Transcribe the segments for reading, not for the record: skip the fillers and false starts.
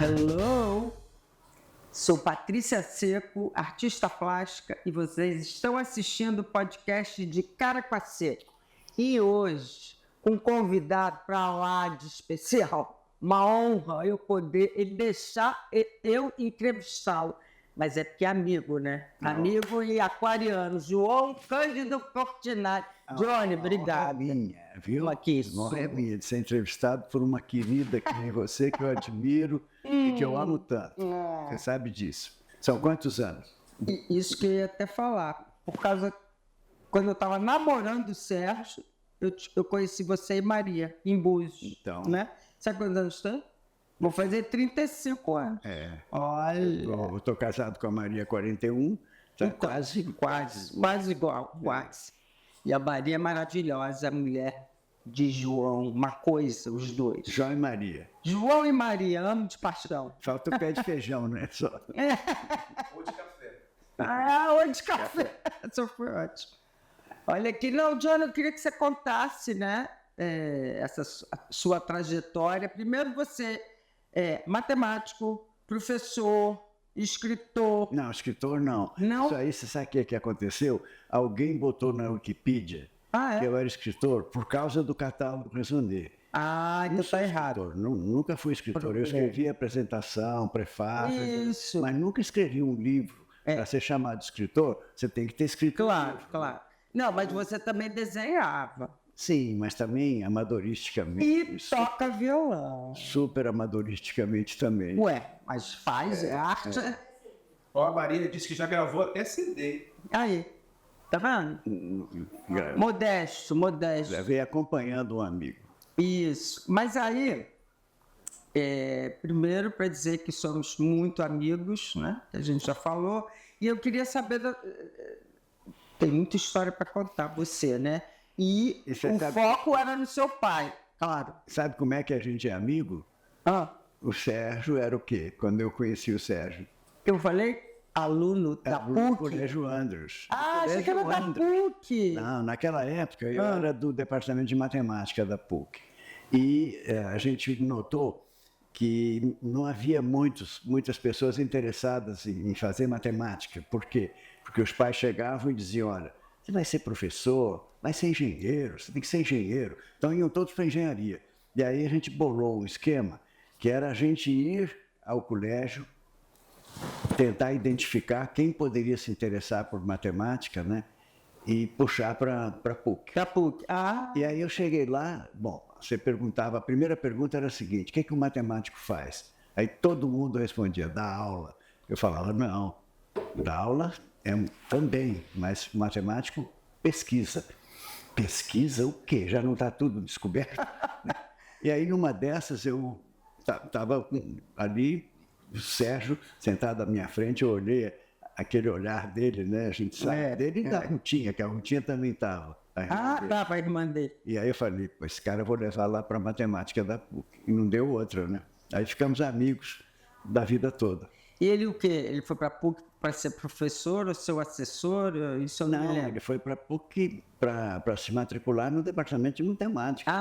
Hello! Sou Patrícia Seco, artista plástica, e vocês estão assistindo o podcast de Cara com a Seco. E hoje, com um convidado para lá de especial, uma honra eu poder ele deixar eu entrevistá-lo. Mas é porque é amigo, né? Não. Amigo e aquariano, João Cândido Portinari. Johnny, obrigado. É minha, viu? Aqui, Não é minha de ser entrevistado por uma querida que nem você, que eu admiro e que eu amo tanto. Você sabe disso. São quantos anos? Isso que eu ia até falar. Por causa, quando eu estava namorando o Sérgio, eu conheci você e Maria, em Búzios. Então. Né? Sabe quantos anos tem? Vou fazer 35 anos. É. Olha. Eu estou casado com a Maria há 41. Tá Então, quase igual, quase. E a Maria é maravilhosa, a mulher de João, uma coisa, os dois. João e Maria. João e Maria, amo de paixão. Falta o pé de feijão, né? Só. Ou de café. Ou de café. Isso foi ótimo. Olha aqui, não, Johnny, eu queria que você contasse, né, essa sua trajetória. Primeiro, você é matemático, professor, escritor. Não, escritor não. Não? Isso aí, você sabe o que aconteceu? Alguém botou na Wikipedia que eu era escritor por causa do catálogo Raisonné. Então Não tá sou errado. escritor, nunca fui escritor. Eu escrevi apresentação, prefácio, Isso. mas nunca escrevi um livro. Para ser chamado de escritor, você tem que ter escrito Claro, um livro. claro. Não, mas você também desenhava. Sim, mas também amadoristicamente. E toca violão. Super amadoristicamente também. Ué, mas faz arte. Ó, a Maria disse que já gravou até CD. Aí, tá vendo? Modesto. Gravei acompanhando um amigo. Isso. Mas aí, primeiro para dizer que somos muito amigos, né? Que a gente já falou. E eu queria saber... Tem muita história para contar, você, né? E o foco era no seu pai, claro. Sabe como é que a gente é amigo? O Sérgio era o quê? Quando eu conheci o Sérgio. Eu falei aluno da PUC. Colégio Andros. Achei que era da PUC. Não, naquela época eu era do departamento de matemática da PUC. E a gente notou que não havia muitas pessoas interessadas em fazer matemática. Por quê? Porque os pais chegavam e diziam, olha, você vai ser professor, vai ser engenheiro, você tem que ser engenheiro. Então iam todos para engenharia. E aí a gente bolou um esquema que era a gente ir ao colégio, tentar identificar quem poderia se interessar por matemática, né? E puxar para a PUC. Da PUC. E aí eu cheguei lá, bom, você perguntava, a primeira pergunta era a seguinte, o que o matemático faz? Aí todo mundo respondia, dá aula. Eu falava, não, dá aula também, mas o matemático pesquisa. Pesquisa o quê? Já não está tudo descoberto? E aí numa dessas eu estava ali, o Sérgio sentado à minha frente, eu olhei aquele olhar dele, né? A gente sabe dele e da Rutinha, que a Rutinha também estava. Tá, a irmã dele. E aí eu falei, pô, esse cara eu vou levar lá para a matemática da PUC. E não deu outra, né? Aí ficamos amigos da vida toda. E ele o quê? Ele foi para a PUC para ser professor ou seu assessor? Isso eu não me lembro. Ele foi para a PUC para se matricular no departamento de matemática.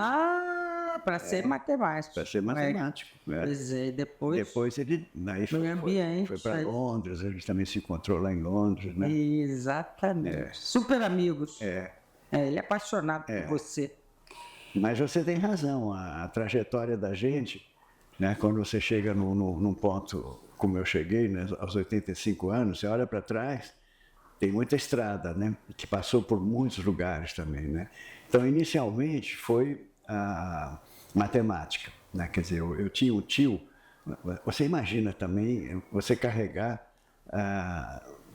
Para ser matemático. Para ser matemático. Pois é, depois ele foi para Londres, ele também se encontrou lá em Londres, né? Exatamente. Super amigos. Ele é apaixonado por você. Mas você tem razão, a trajetória da gente, né, quando você chega num ponto como eu cheguei, né, aos 85 anos, você olha para trás, tem muita estrada, né, que passou por muitos lugares também, né? Então, inicialmente, foi a matemática, né? Quer dizer, eu tinha um tio, você imagina também, você carregar,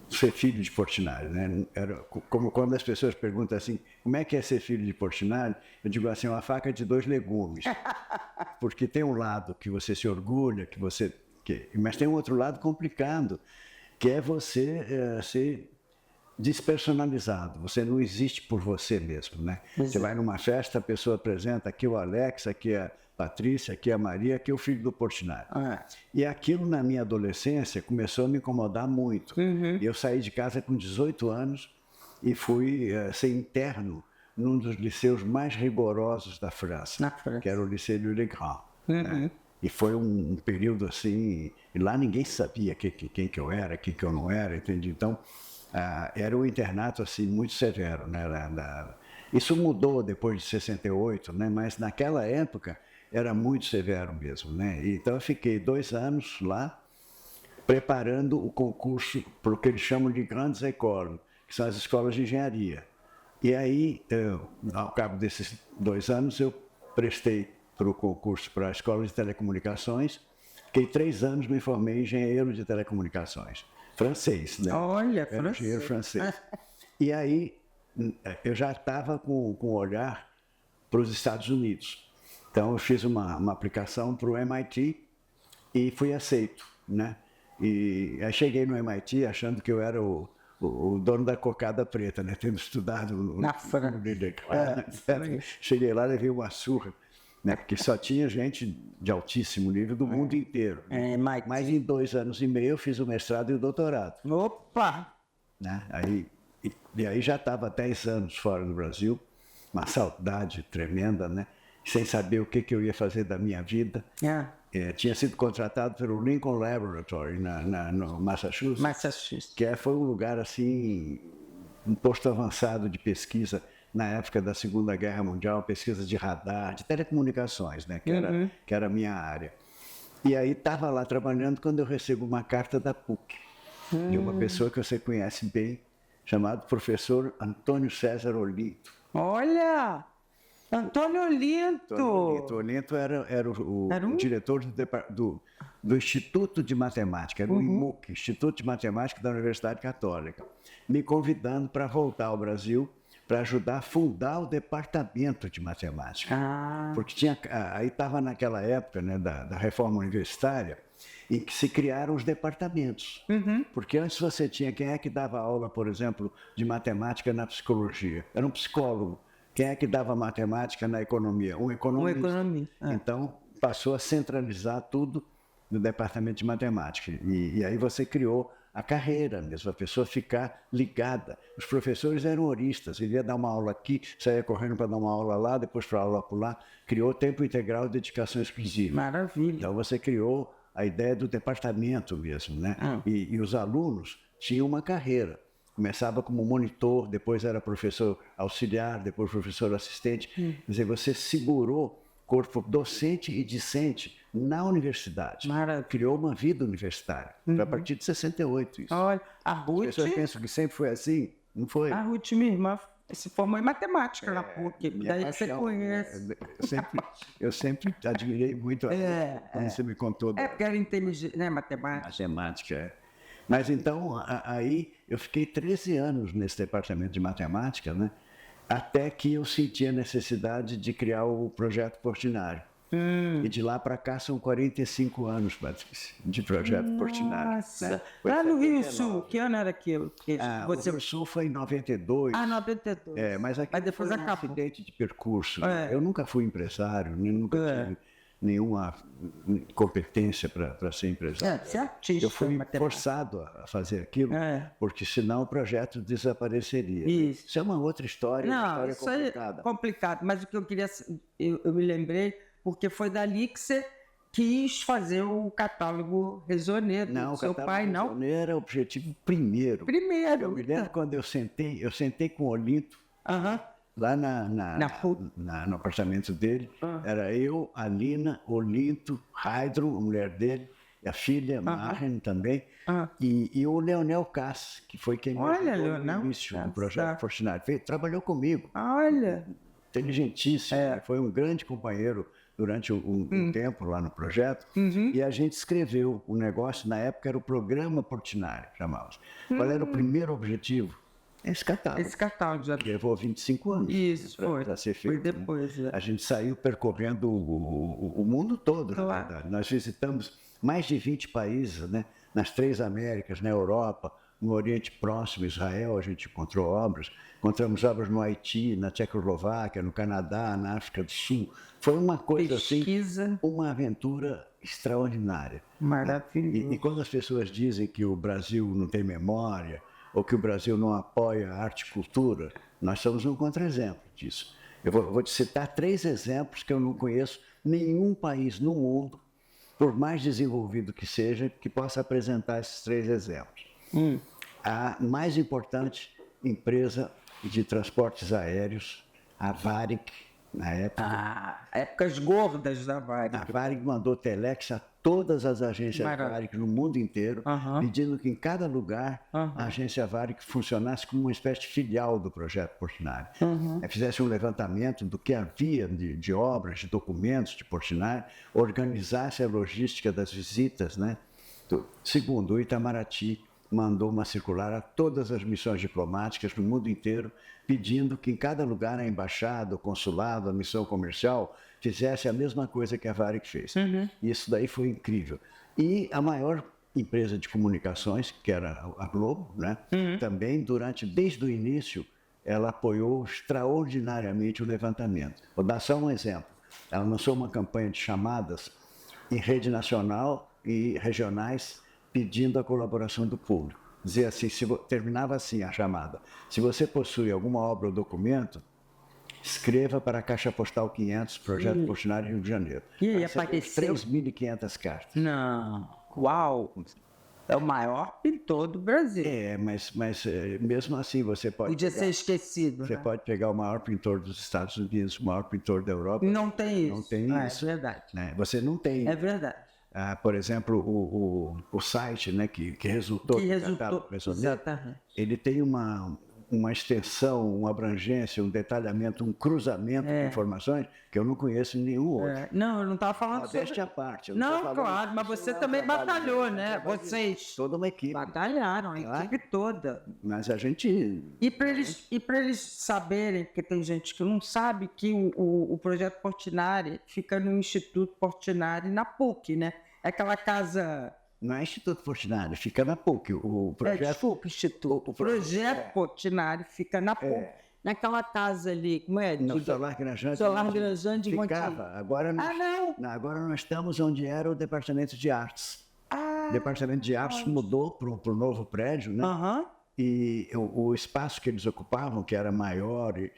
ser filho de Portinari, né? Era como quando as pessoas perguntam assim, como é que é ser filho de Portinari? Eu digo assim, uma faca de 2 legumes, porque tem um lado que você se orgulha, mas tem um outro lado complicado, que é você ser despersonalizado, você não existe por você mesmo, né? Você vai numa festa, a pessoa apresenta aqui o Alex, aqui a Patrícia, aqui a Maria, aqui é o filho do Portinari. E aquilo na minha adolescência começou a me incomodar muito. E eu saí de casa com 18 anos e fui ser interno num dos liceus mais rigorosos da França, que era o Liceu Louis le Grand. Né? E foi um período assim, e lá ninguém sabia quem que eu era, quem que eu não era, entende? Então, era um internato assim muito severo, né? Isso mudou depois de 68, né? Mas naquela época era muito severo mesmo, né? Então eu fiquei 2 anos lá preparando o concurso para o que eles chamam de grandes écoles, que são as escolas de engenharia. E aí, ao cabo desses 2 anos, eu prestei para o concurso para a escola de telecomunicações. Fiquei 3 anos, me formei engenheiro de telecomunicações. Francês, né? Olha, Era engenheiro francês. E aí, eu já estava com o olhar para os Estados Unidos. Então, eu fiz uma aplicação para o MIT e fui aceito, né? E aí cheguei no MIT achando que eu era o dono da cocada preta, né? Tendo estudado na França. Cheguei lá, levei uma surra, né? Porque só tinha gente de altíssimo nível do mundo inteiro. Né? Mas em 2 anos e meio eu fiz o mestrado e o doutorado. Opa! Né? E aí já estava 10 anos fora do Brasil, uma saudade tremenda, né? Sem saber o que eu ia fazer da minha vida. Tinha sido contratado pelo Lincoln Laboratory, no Massachusetts, que foi um lugar assim, um posto avançado de pesquisa na época da Segunda Guerra Mundial, pesquisa de radar, de telecomunicações, né? Que era a minha área. E aí estava lá trabalhando quando eu recebo uma carta da PUC, de uma pessoa que você conhece bem, chamado professor Antônio César Olinto. Olha! Antônio Olinto! O Olinto era o diretor do Instituto de Matemática, era o IMUC, Instituto de Matemática da Universidade Católica, me convidando para voltar ao Brasil para ajudar a fundar o departamento de matemática. Porque aí estava naquela época, né, da reforma universitária, em que se criaram os departamentos. Porque antes você tinha quem é que dava aula, por exemplo, de matemática na psicologia? Era um psicólogo. Quem é que dava matemática na economia? Um economista. Então, passou a centralizar tudo no departamento de matemática. E aí você criou a carreira mesmo, a pessoa ficar ligada. Os professores eram horistas, ele ia dar uma aula aqui, saía correndo para dar uma aula lá, depois para aula lá. Criou tempo integral e dedicação exclusiva. Maravilha. Então você criou a ideia do departamento mesmo, né? E os alunos tinham uma carreira. Começava como monitor, depois era professor auxiliar, depois professor assistente. Quer dizer, você segurou corpo docente e discente na universidade. Criou uma vida universitária. Foi a partir de 68 isso. Olha, a Ruth... As pessoas pensam que sempre foi assim, não foi? A Ruth, minha irmã, se formou em matemática na PUC. Daí você conhece. Eu sempre admirei muito quando você me contou. Porque era inteligente, né? Matemática. Matemática, Mas então, aí eu fiquei 13 anos nesse departamento de matemática, né? Até que eu senti a necessidade de criar o projeto Portinari. E de lá para cá são 45 anos, Patrícia, de projeto Portinari. Nossa! Lá no Rio Sul, que ano era aquilo? O Rio Sul foi em 92. 92. Mas depois foi um acidente de percurso. Eu nunca fui empresário, nunca tive nenhuma competência para ser empresário. Você é artista. Eu fui forçado a fazer aquilo, porque senão o projeto desapareceria. Isso é uma outra história, uma história complicada. É complicado, mas o que eu queria... Eu me lembrei, porque foi dali que você quis fazer o catálogo Resoneiro. Não, seu pai não? O catálogo Resoneiro era o objetivo primeiro. Eu me lembro quando eu sentei com o Olinto, lá no apartamento dele, era eu, a Lina, Olinto, Heidron, a mulher dele, a filha, Maren também, e o Leonel Cass, que foi quem me ajudou no início do projeto Portinari. Trabalhou comigo. Olha! Inteligentíssimo, foi um grande companheiro durante um tempo lá no projeto, e a gente escreveu o negócio, na época era o Programa Portinari, chamava-se. Qual era o primeiro objetivo? Esse catálogo já levou 25 anos para ser feito. Foi depois. A gente saiu percorrendo o mundo todo, na verdade. Nós visitamos mais de 20 países, né? Nas 3 Américas, na Europa, no Oriente Próximo, Israel, a gente encontrou obras. Encontramos obras no Haiti, na Tchecoslováquia, no Canadá, na África do Sul. Foi uma coisa assim, uma aventura extraordinária. Maravilhoso. E quando as pessoas dizem que o Brasil não tem memória, ou que o Brasil não apoia a arte e cultura, nós somos um contra-exemplo disso. Eu vou te citar 3 exemplos que eu não conheço nenhum país no mundo por mais desenvolvido que seja, que possa apresentar esses 3 exemplos. A mais importante empresa de transportes aéreos, a Varig, na época. Épocas gordas da Varig. A Varig mandou telex a todas as agências Maravilha. Varig no mundo inteiro, Aham. pedindo que em cada lugar Aham. a agência Varig funcionasse como uma espécie de filial do projeto Portinari. Fizesse um levantamento do que havia de obras, de documentos de Portinari, organizasse a logística das visitas, né? Segundo, o Itamaraty mandou uma circular a todas as missões diplomáticas no mundo inteiro, pedindo que em cada lugar a embaixada, o consulado, a missão comercial fizesse a mesma coisa que a Varig fez. Isso daí foi incrível. E a maior empresa de comunicações, que era a Globo, né? Também desde o início, ela apoiou extraordinariamente o levantamento. Vou dar só um exemplo. Ela lançou uma campanha de chamadas em rede nacional e regionais, pedindo a colaboração do público. Dizia assim, terminava assim a chamada: se você possui alguma obra ou documento, escreva para a Caixa Postal 500, Projeto Portinari, Rio de Janeiro. E aí Recebeu apareceu? 3.500 cartas. Não. Uau! É o maior pintor do Brasil. Mas mesmo assim você pode Podia ser esquecido. você Né? pode pegar o maior pintor dos Estados Unidos, o maior pintor da Europa. Não tem isso. Não tem isso. É verdade. Né? Você não tem. É verdade. Por exemplo, o site, né, que resultou Que do resultou. catálogo brasileiro, Exatamente. ele tem uma extensão, uma abrangência, um detalhamento, um cruzamento de informações que eu não conheço em nenhum outro. Não, eu não estava falando Modéstia sobre... à parte. eu Não, tô falando- claro, mas isso você não é um também trabalho batalhou, meu, é um né? trabalho de Vocês toda uma equipe. batalharam, a Claro. equipe toda. Mas a gente... E para eles saberem, porque tem gente que não sabe, que o projeto Portinari fica no Instituto Portinari, na PUC, né? É aquela casa... Não é Instituto Portinari, fica na PUC. O projeto... Desculpa, Instituto. O projeto Portinari fica na PUC, naquela casa ali, como é? No Solar Granjante. Solar Granjante de ficava. Monte- Agora nós, não! agora nós estamos onde era o Departamento de Artes. O Departamento de Artes mudou para o novo prédio, né? Aham. E o espaço que eles ocupavam, que era maior e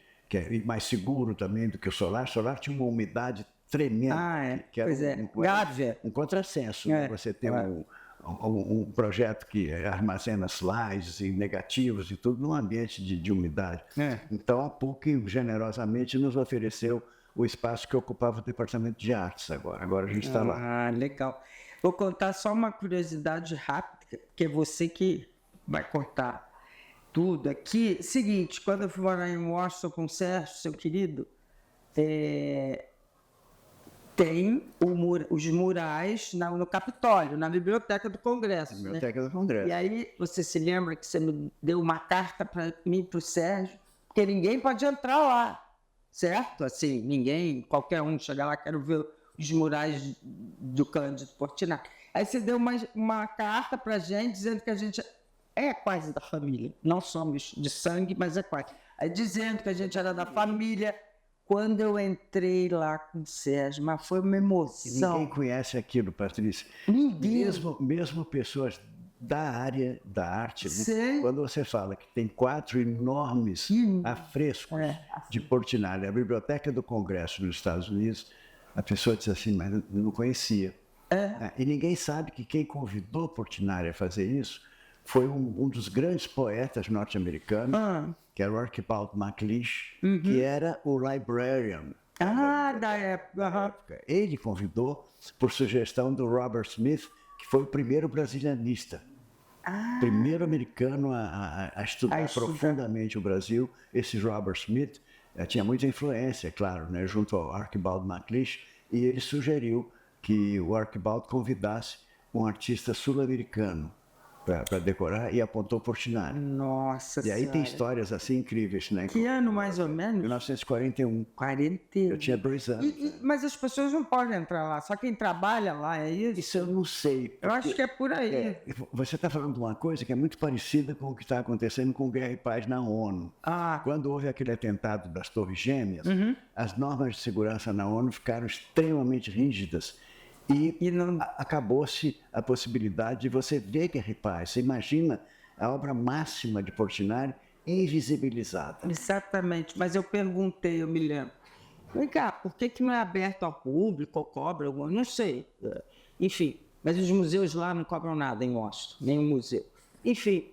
mais seguro também do que o solar tinha uma umidade tremenda. Que era Pois é. Gávea. um contrassenso. Né? Você tem um projeto que armazena slides e negativos e tudo num ambiente de umidade. Então a PUC generosamente nos ofereceu o espaço que ocupava o Departamento de Artes agora. Agora a gente está lá. Ah, legal. Vou contar só uma curiosidade rápida, que é você que vai contar tudo aqui. Seguinte, quando eu fui morar em Washington com o Sérgio, seu querido, tem os murais no Capitólio, na Biblioteca do Congresso. Né? Biblioteca do Congresso. E aí, você se lembra que você me deu uma carta para mim e para o Sérgio, porque ninguém pode entrar lá, certo? Assim, ninguém, qualquer um chegar lá, quero ver os murais do Cândido Portinari. Aí você deu uma carta para a gente, dizendo que a gente é quase da família. Não somos de sangue, mas é quase. Aí dizendo que a gente era da família. Quando eu entrei lá com o Sérgio, mas foi uma emoção. Ninguém conhece aquilo, Patrícia. Ninguém. Mesmo pessoas da área da arte, né? Sei. Quando você fala que tem 4 enormes afrescos de Portinari, a Biblioteca do Congresso nos Estados Unidos, a pessoa diz assim, mas eu não conhecia. E ninguém sabe que quem convidou Portinari a fazer isso foi um dos grandes poetas norte-americanos, que era o Archibald MacLeish, que era o librarian. Da época. Ele convidou, por sugestão do Robert Smith, que foi o primeiro brasilianista. Primeiro americano a estudar profundamente o Brasil. Esse Robert Smith tinha muita influência, claro, né, junto ao Archibald MacLeish, e ele sugeriu que o Archibald convidasse um artista sul-americano para decorar e apontou Portinari. Nossa E aí Senhora. tem histórias assim incríveis, né? Que ano, mais ou menos? 1941. 41. Eu tinha 2 anos. Mas as pessoas não podem entrar lá, só quem trabalha lá, é isso? Isso eu não sei. Eu acho que é por aí. Você está falando de uma coisa que é muito parecida com o que está acontecendo com Guerra e Paz na ONU. Quando houve aquele atentado das Torres Gêmeas, as normas de segurança na ONU ficaram extremamente rígidas. E acabou-se a possibilidade de você ver Guerra e Paz. Você imagina a obra máxima de Portinari invisibilizada. Exatamente, mas eu perguntei, eu me lembro. Vem cá, por que não é aberto ao público, ou cobra? Não sei. Enfim, mas os museus lá não cobram nada em Washington, nenhum museu. Enfim,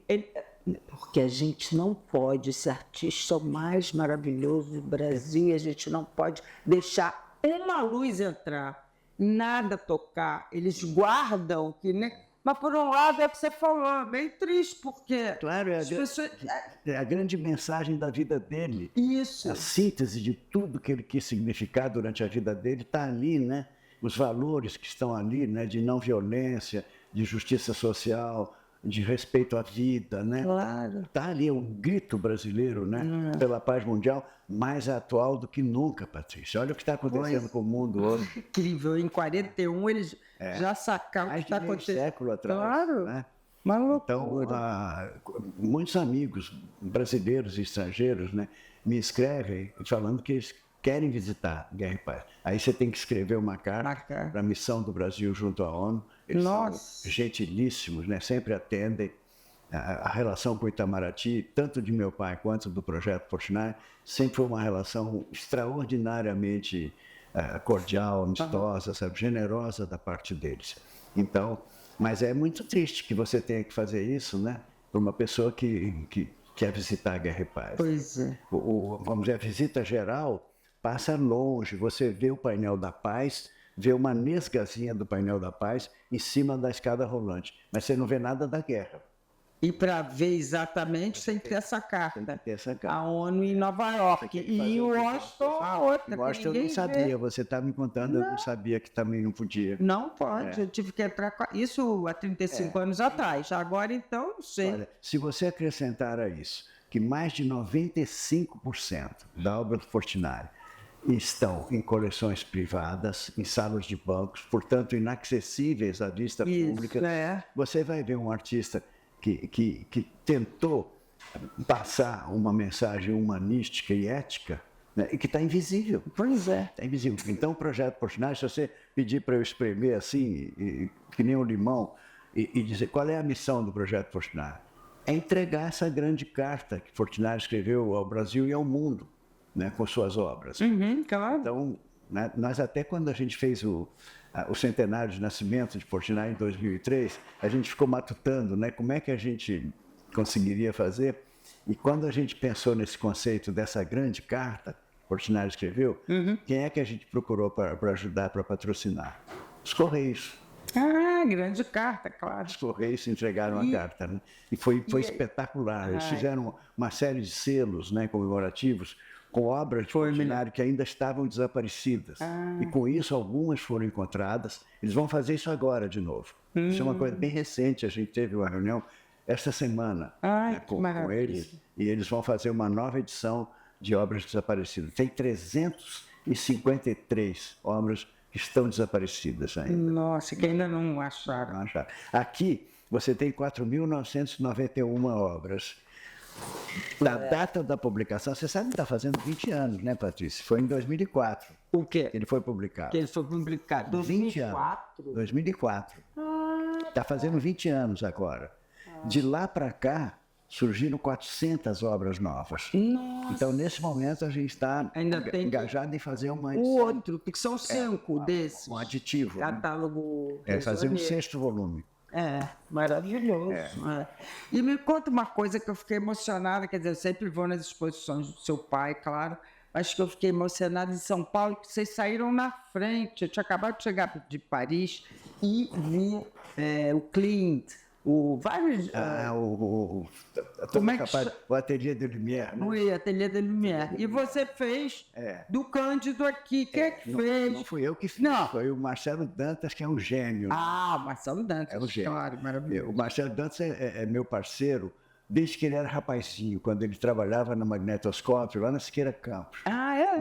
porque a gente não pode, esse artista é o mais maravilhoso do Brasil, e a gente não pode deixar uma luz entrar, nada tocar. Eles guardam, que, né? Mas por um lado é o que você falou, é bem triste, porque Claro, as pessoas... é a grande mensagem da vida dele. Isso. A síntese de tudo que ele quis significar durante a vida dele está ali, né? Os valores que estão ali, né? De não violência, de justiça social, de respeito à vida, né? Claro. Está ali um grito brasileiro, né? Pela paz mundial, mais atual do que nunca, Patrícia. Olha o que está acontecendo com o mundo hoje. Incrível, em 41 eles já sacaram o que Mais está de meio acontecendo. século atrás. Claro, Né? uma Então, loucura. muitos amigos brasileiros e estrangeiros, né, me escrevem falando que eles querem visitar Guerra e Paz. Aí você tem que escrever uma carta para a missão do Brasil junto à ONU. Eles são gentilíssimos, né, sempre atendem. A relação com o Itamaraty, tanto de meu pai quanto do Projeto Portinari, sempre foi uma relação extraordinariamente cordial, amistosa, sabe, generosa da parte deles. Então, mas é muito triste que você tenha que fazer isso, né, para uma pessoa que quer visitar a Guerra e Paz. Pois é. Vamos dizer, a visita geral passa longe, você vê o painel da paz, vê uma nesgazinha do painel da paz em cima da escada rolante, mas você não vê nada da guerra. E para ver exatamente tem que ter essa carta. Tem que ter essa carta. A ONU em Nova York. E o Washington a outra. Washington eu não sabia, você está me contando, eu não sabia que também não podia. Não pode, eu tive que entrar com isso há 35 anos atrás. Agora então, não sei. Olha, se você acrescentar a isso que mais de 95% da obra do Portinari estão em coleções privadas, em salas de bancos, portanto inacessíveis à vista pública, você vai ver um artista que tentou passar uma mensagem humanística e ética, né, e que está invisível. Pois é. Está invisível. Então, o Projeto Portinari, se você pedir para eu espremer assim, que nem um limão, e dizer qual é a missão do Projeto Portinari, é entregar essa grande carta que Portinari escreveu ao Brasil e ao mundo, né, com suas obras. Claro. Então, né, nós até quando a gente fez o centenário de nascimento de Portinari em 2003, a gente ficou matutando, né, como é que a gente conseguiria fazer. E quando a gente pensou nesse conceito dessa grande carta que Portinari escreveu, quem é que a gente procurou para ajudar, para patrocinar? Os Correios. Ah, grande carta, claro. Os Correios entregaram a carta, né? E foi espetacular. Eles fizeram uma série de selos, né, comemorativos com obras de Portinari que ainda estavam desaparecidas. E com isso, algumas foram encontradas. Eles vão fazer isso agora de novo. Isso é uma coisa bem recente. A gente teve uma reunião essa semana, né, com eles. E eles vão fazer uma nova edição de obras desaparecidas. Tem 353 obras que estão desaparecidas ainda. Nossa, que ainda não acharam. Não acharam. Aqui, você tem 4.991 obras. Na data da publicação, você sabe que está fazendo 20 anos, né, Patrícia? Foi em 2004. O quê? Ele foi publicado. Que ele foi publicado. 2004. 2004. Está fazendo 20 anos agora. De lá para cá, surgiram 400 obras novas. Nossa. Então, nesse momento, a gente está engajado em fazer uma edição. O outro, porque são 5 desses. Um aditivo. Catálogo. Fazer um 6º volume. Maravilhoso. E me conta uma coisa que eu fiquei emocionada, quer dizer, eu sempre vou nas exposições do seu pai, claro, mas que eu fiquei emocionada em São Paulo, que vocês saíram na frente. Eu tinha acabado de chegar de Paris e vi o Klimt, vários... como é que o Ateliê de Lumière. Né? O Ateliê de Lumière. E você fez do Cândido aqui. Quem é que fez? Não fui eu que fiz, foi o Marcelo Dantas, que é um gênio. Marcelo Dantas. É um gênio. Claro, maravilhoso. O Marcelo Dantas é meu parceiro desde que ele era rapazinho, quando ele trabalhava no Magnetoscópio, lá na Siqueira Campos.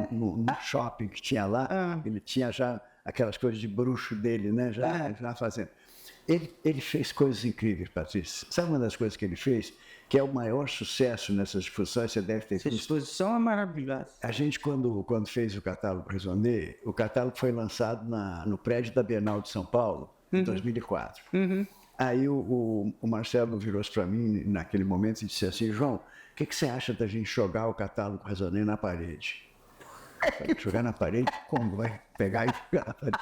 No shopping que tinha lá, ele tinha já aquelas coisas de bruxo dele, né? Já fazendo. Ele fez coisas incríveis, Patrícia. Sabe uma das coisas que ele fez, que é o maior sucesso nessas exposições, você deve ter visto? Essa exposição é maravilhosa. A gente, quando fez o catálogo Raisonné, o catálogo foi lançado no prédio da Bienal de São Paulo, em 2004. Aí o Marcelo virou-se para mim, naquele momento, e disse assim: João, o que você acha da gente jogar o catálogo Raisonné na parede? Jogar na parede? Como? Vai pegar e jogar na parede?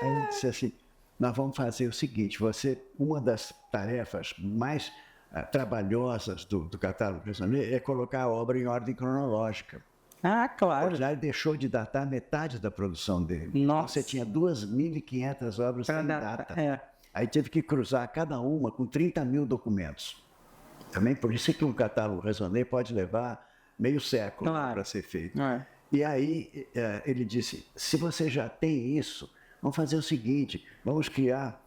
Aí ele disse assim: nós vamos fazer o seguinte, uma das tarefas mais trabalhosas do catálogo Raisonné é colocar a obra em ordem cronológica. Ah, O claro. Portinari deixou de datar metade da produção dele. Nossa. Você tinha 2.500 obras Pra sem datar, data. Aí teve que cruzar cada uma com 30 mil documentos. Também por isso é que um catálogo Raisonné pode levar meio século para ser feito. E aí ele disse, se você já tem isso, vamos fazer o seguinte, vamos criar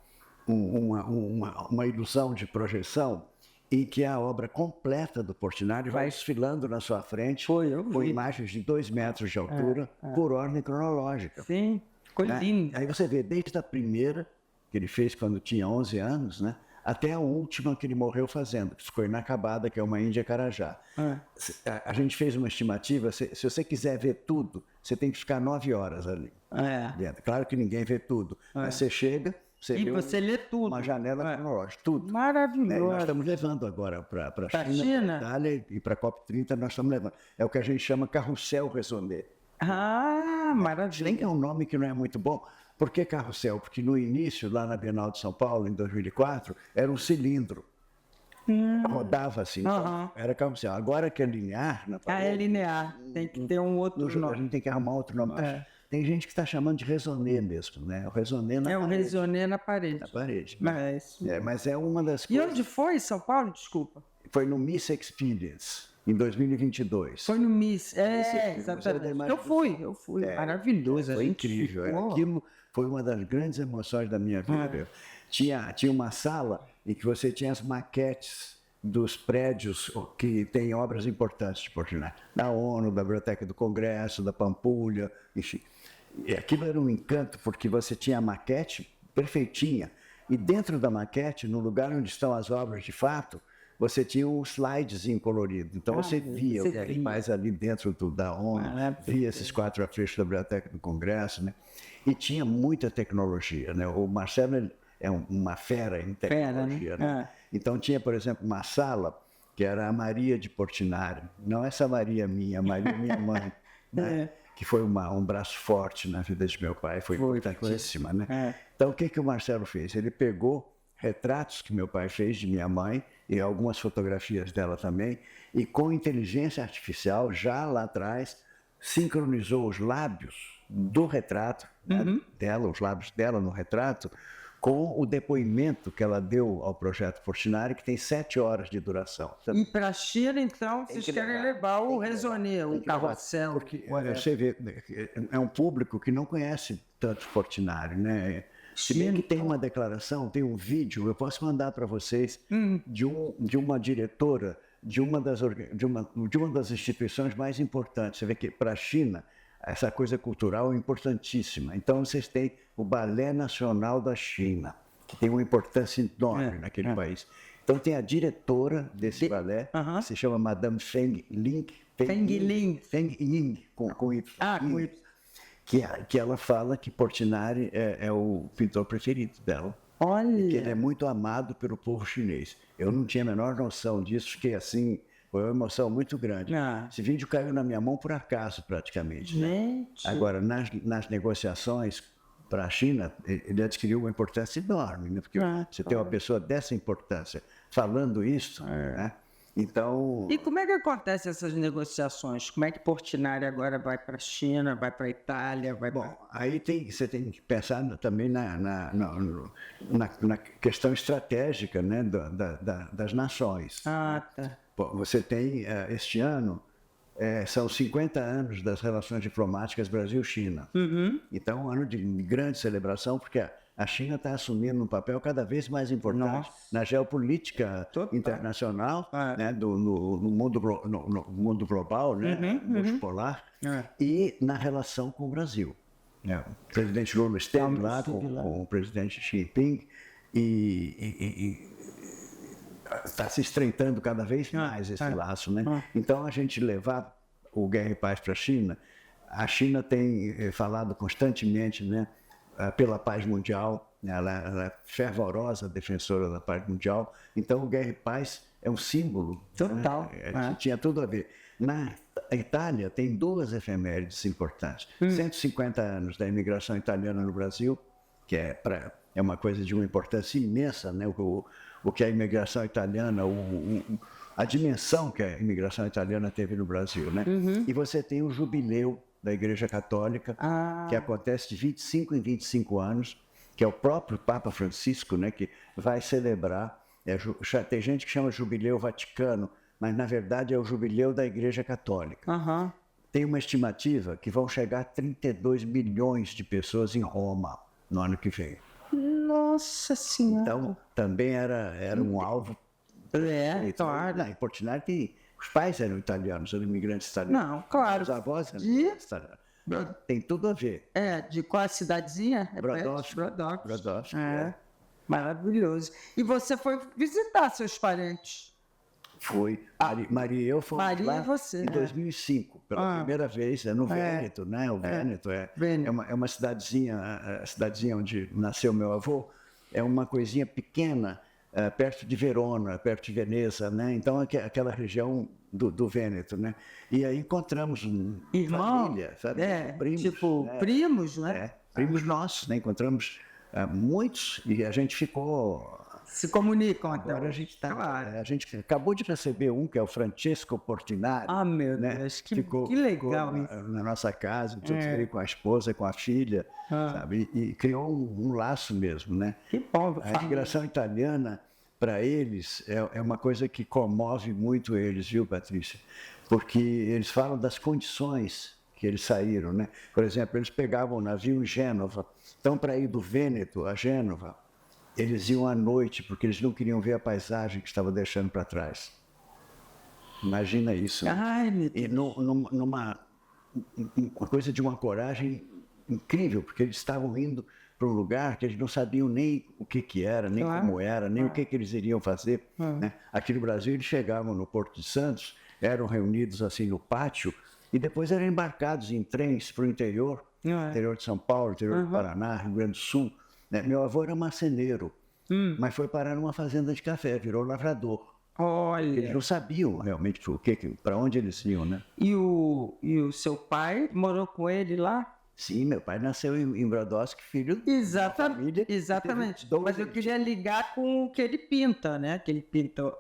uma ilusão de projeção em que a obra completa do Portinari vai desfilando na sua frente com imagens de 2 metros de altura por ordem cronológica. Sim, ficou lindo. Aí você vê desde a primeira, que ele fez quando tinha 11 anos, né, até a última que ele morreu fazendo, que ficou inacabada, que é uma Índia Carajá. A gente fez uma estimativa, se você quiser ver tudo, você tem que ficar 9 horas ali. Claro que ninguém vê tudo, mas você chega... Você lê tudo. Uma janela cronológica, tudo. Maravilhoso. Nós estamos levando agora para a China, para a Itália e para a COP30, nós estamos levando. É o que a gente chama carrossel Raisonné. Maravilha. Nem que é um nome que não é muito bom. Por que carrossel? Porque no início, lá na Bienal de São Paulo, em 2004, era um cilindro. Rodava assim, então era carrossel. Agora que é linear... É linear. Tem que ter um outro nome. A gente tem que arrumar outro nome. Tem gente que está chamando de Raisonné mesmo, né? O Raisonné na parede. O Raisonné na parede. Na parede. Mas é uma das coisas... E onde foi? São Paulo? Desculpa. Foi no Miss Experience, em 2022. Foi no Miss, exatamente. Eu fui. Maravilhoso. Foi incrível. Aquilo foi uma das grandes emoções da minha vida. Tinha uma sala em que você tinha as maquetes dos prédios que têm obras importantes de Portinari. Da ONU, da Biblioteca do Congresso, da Pampulha, enfim. E aquilo era um encanto, porque você tinha a maquete perfeitinha. E dentro da maquete, no lugar onde estão as obras de fato, você tinha um slidezinho colorido. Então você via o que é mais ali dentro da ONU, via esses 4 afixos da Biblioteca do Congresso, né? E tinha muita tecnologia, né? O Marcelo é uma fera em tecnologia, né? Então tinha, por exemplo, uma sala que era a Maria de Portinari. Não essa Maria minha, a Maria minha mãe, né? Que foi um braço forte na vida de meu pai, foi importantíssima, né? Então o que o Marcelo fez? Ele pegou retratos que meu pai fez de minha mãe e algumas fotografias dela também, e com inteligência artificial, já lá atrás, sincronizou os lábios do retrato dela, os lábios dela no retrato, com o depoimento que ela deu ao Projeto Portinari, que tem 7 horas de duração. E para a China, então, vocês querem levar o Raisonné, o carrossel. Porque, você vê, é um público que não conhece tanto Portinari, né? Se bem que tem uma declaração, tem um vídeo, eu posso mandar para vocês, de uma diretora de uma das instituições mais importantes. Você vê que para a China, essa coisa cultural é importantíssima. Então vocês têm o Balé Nacional da China, que tem uma importância enorme naquele país. Então tem a diretora desse balé, que se chama Madame Feng Ying, com Y. Que ela fala que Portinari é o pintor preferido dela. Olha! Que ele é muito amado pelo povo chinês. Eu não tinha a menor noção disso, fiquei assim, foi uma emoção muito grande. Esse vídeo caiu na minha mão por acaso, praticamente. Gente! Agora, nas negociações para a China, ele adquiriu uma importância enorme, né? Porque você tem uma pessoa dessa importância falando isso, né? Então... E como é que acontecem essas negociações? Como é que Portinari agora vai para a China, vai para a Itália? Aí você tem que pensar também na questão estratégica, né, das nações. Você tem, este ano, são 50 anos das relações diplomáticas Brasil-China. Então, é um ano de grande celebração, porque a China está assumindo um papel cada vez mais importante na geopolítica internacional, né, no mundo global, né, multipolar, e na relação com o Brasil. O presidente Lula esteve lá com o presidente Xi Jinping e está se estreitando cada vez mais esse laço, né? Então, a gente levar o Guerra e Paz para a China tem falado constantemente, né, pela paz mundial, ela é fervorosa defensora da paz mundial. Então, o Guerra e Paz é um símbolo. Total. Né? Tinha tudo a ver. Na Itália, tem 2 efemérides importantes. 150 anos da imigração italiana no Brasil, que é é uma coisa de uma importância imensa, né? O que a imigração italiana, a dimensão que a imigração italiana teve no Brasil, né? E você tem o jubileu da Igreja Católica, que acontece de 25 em 25 anos, que é o próprio Papa Francisco, né, que vai celebrar. Tem gente que chama Jubileu Vaticano, mas na verdade é o Jubileu da Igreja Católica. Tem uma estimativa que vão chegar a 32 milhões de pessoas em Roma no ano que vem. Nossa Senhora! Então, também era um alvo. Claro. Não, em Portinari, os pais eram italianos, eram imigrantes italianos. Não, claro. Os avós eram imigrantes italianos. Tem tudo a ver. De qual a cidadezinha? Brodowski. Brodowski. Maravilhoso. E você foi visitar seus parentes? Foi. Maria e eu fomos Maria lá e você, em 2005, pela primeira vez, no Vêneto, né? O Vêneto é uma cidadezinha, a cidadezinha onde nasceu meu avô, é uma coisinha pequena, perto de Verona, perto de Veneza, né? Então, aquela região do Vêneto, né? E aí encontramos família, sabe? Primos, tipo, né? Primos, né? Primos nossos, né? Encontramos muitos e a gente ficou... Se comunicam até. Agora a gente está... A gente acabou de receber um, que é o Francesco Portinari. Meu Deus, que legal ficou na nossa casa, com a esposa, com a filha, sabe? E criou um laço mesmo, né? Que bom. A imigração italiana, para eles, é uma coisa que comove muito eles, viu, Patrícia? Porque eles falam das condições que eles saíram, né? Por exemplo, eles pegavam um navio em Gênova. Então, para ir do Vêneto a Gênova, eles iam à noite, porque eles não queriam ver a paisagem que estava deixando para trás. Imagina isso. Ai, meu Deus. E numa coisa de uma coragem incrível, porque eles estavam indo para um lugar que eles não sabiam nem o que era, nem como era, nem o que eles iriam fazer. Né? Aqui no Brasil, eles chegavam no Porto de Santos, eram reunidos assim no pátio, e depois eram embarcados em trens para o interior de São Paulo, interior do Paraná, Rio Grande do Sul. Né? Meu avô era marceneiro, mas foi parar numa fazenda de café, virou lavrador. Olha. Eles não sabiam realmente para onde eles iam, né? E o seu pai morou com ele lá? Sim, meu pai nasceu em Brodowski, filho da família. Exatamente. Mas eu queria ligar com o que ele pinta, né? Que ele pinta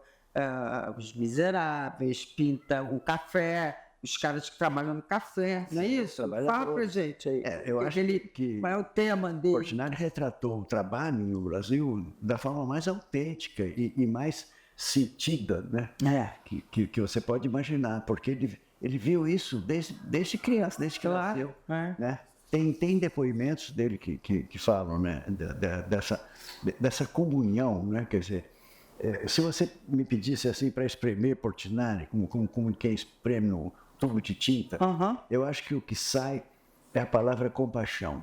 Os Miseráveis, pinta o café, os caras que trabalham no café, não é isso? Fala pra gente aí. Eu acho que qual é o tema dele? Portinari retratou o trabalho no Brasil da forma mais autêntica e mais sentida, né? Que você pode imaginar, porque ele viu isso desde criança, desde que nasceu. Né? Tem depoimentos dele que falam, né? Dessa comunhão, né? Quer dizer, se você me pedisse assim para espremer Portinari, como quem espreme no tubo de tinta, eu acho que o que sai é a palavra compaixão.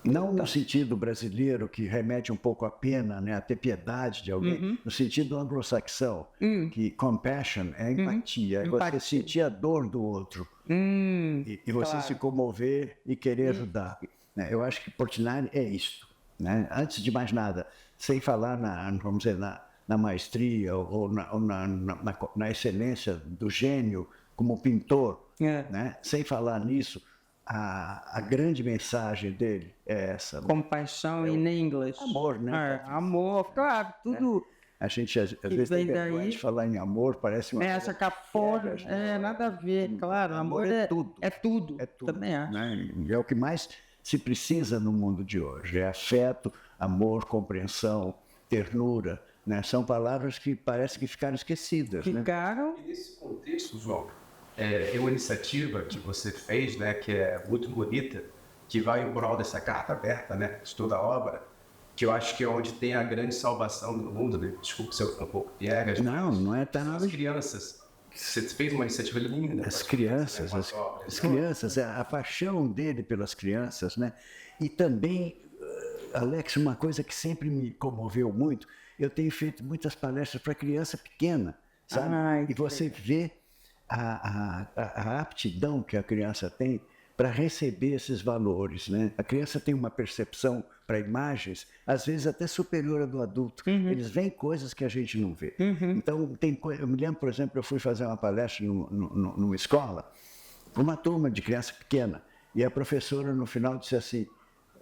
Não no sentido brasileiro, que remete um pouco à pena, né, a ter piedade de alguém, no sentido anglo-saxão, que compassion é empatia, é você sentir a dor do outro e você se comover e querer ajudar. Né? Eu acho que Portinari é isto. Né? Antes de mais nada, sem falar vamos dizer, na maestria ou na excelência do gênio como pintor, né? Sem falar nisso, a grande mensagem dele é essa. Compaixão in English. Amor, né? Amor, claro, tudo. A gente às vezes tem vergonha de falar em amor, parece uma essa cafona, nada a ver, claro, amor é tudo. É tudo, também acho. Né? É o que mais se precisa no mundo de hoje, é afeto, amor, compreensão, ternura, né? São palavras que parece que ficaram esquecidas. Ficaram. Né? E nesse contexto, João, é uma iniciativa que você fez, né, que é muito bonita, que vai em prol dessa carta aberta, né, de toda a obra, que eu acho que é onde tem a grande salvação do mundo, né? Desculpe se eu for um pouco piegas. Não é tá nada. As crianças, você fez uma iniciativa linda. As crianças, a paixão dele pelas crianças, né? E também, Alex, uma coisa que sempre me comoveu muito, eu tenho feito muitas palestras para criança pequena, sabe? E você vê a aptidão que a criança tem para receber esses valores, né? A criança tem uma percepção para imagens, às vezes até superior à do adulto. Eles veem coisas que a gente não vê. Então, eu me lembro, por exemplo, eu fui fazer uma palestra numa escola, para uma turma de criança pequena, e a professora, no final, disse assim,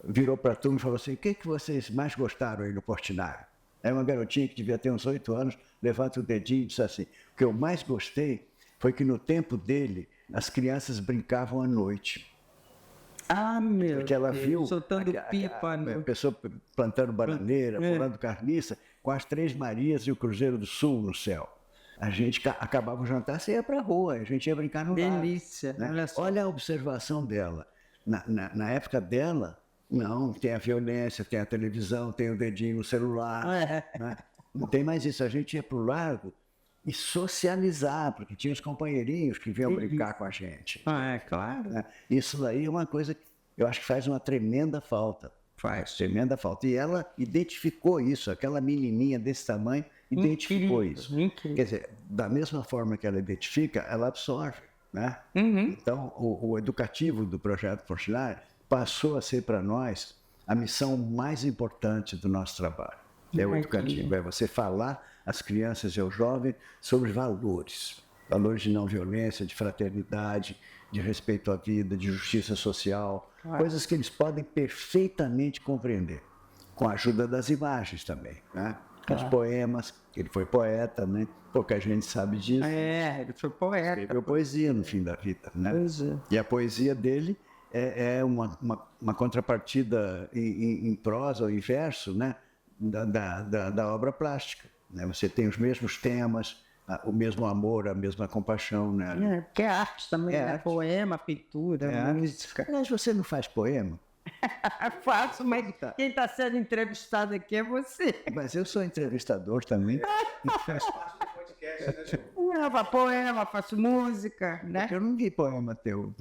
virou para a turma e falou assim, o que vocês mais gostaram aí no Portinari? Aí uma garotinha que devia ter uns 8 anos, levanta o dedinho e disse assim, o que eu mais gostei foi que no tempo dele, as crianças brincavam à noite. Ah, meu Porque ela Deus, viu soltando pipa. a pessoa plantando bananeira, pulando carniça, com as Três Marias e o Cruzeiro do Sul no céu. A gente acabava o jantar, você ia para a rua, a gente ia brincar no lago. Delícia, Né? olha só. Olha a observação dela. Na época dela, não, tem a violência, tem a televisão, tem o dedinho no celular. Né? Não tem mais isso. A gente ia para o lago e socializar, porque tinha os companheirinhos que vinham brincar com a gente. É claro. Né? Isso daí é uma coisa que eu acho que faz uma tremenda falta. Faz tremenda falta. E ela identificou isso, aquela menininha desse tamanho identificou isso. Incrível. Quer dizer, da mesma forma que ela identifica, ela absorve. Né? Então, o educativo do Projeto Portinari passou a ser para nós a missão mais importante do nosso trabalho. É o educativo, é você falar às crianças e aos jovens sobre valores. Valores de não violência, de fraternidade, de respeito à vida, de justiça social. Coisas que eles podem perfeitamente compreender. Com a ajuda das imagens também, né? Os poemas, ele foi poeta, né? Pouca gente sabe disso. Ele foi poeta. Escreveu poesia no fim da vida, né? E a poesia dele é uma contrapartida em prosa ou em verso, né? Da obra plástica. Né? Você tem os mesmos temas, o mesmo amor, a mesma compaixão. Né? Porque é arte também, né? Arte. Poema, pintura, música. Mas você não faz poema? Faço, mas quem está sendo entrevistado aqui é você. Mas eu sou entrevistador também. Faz parte do podcast, né, Gil? Eu faço poema, faço música, né? Eu não vi poema teu.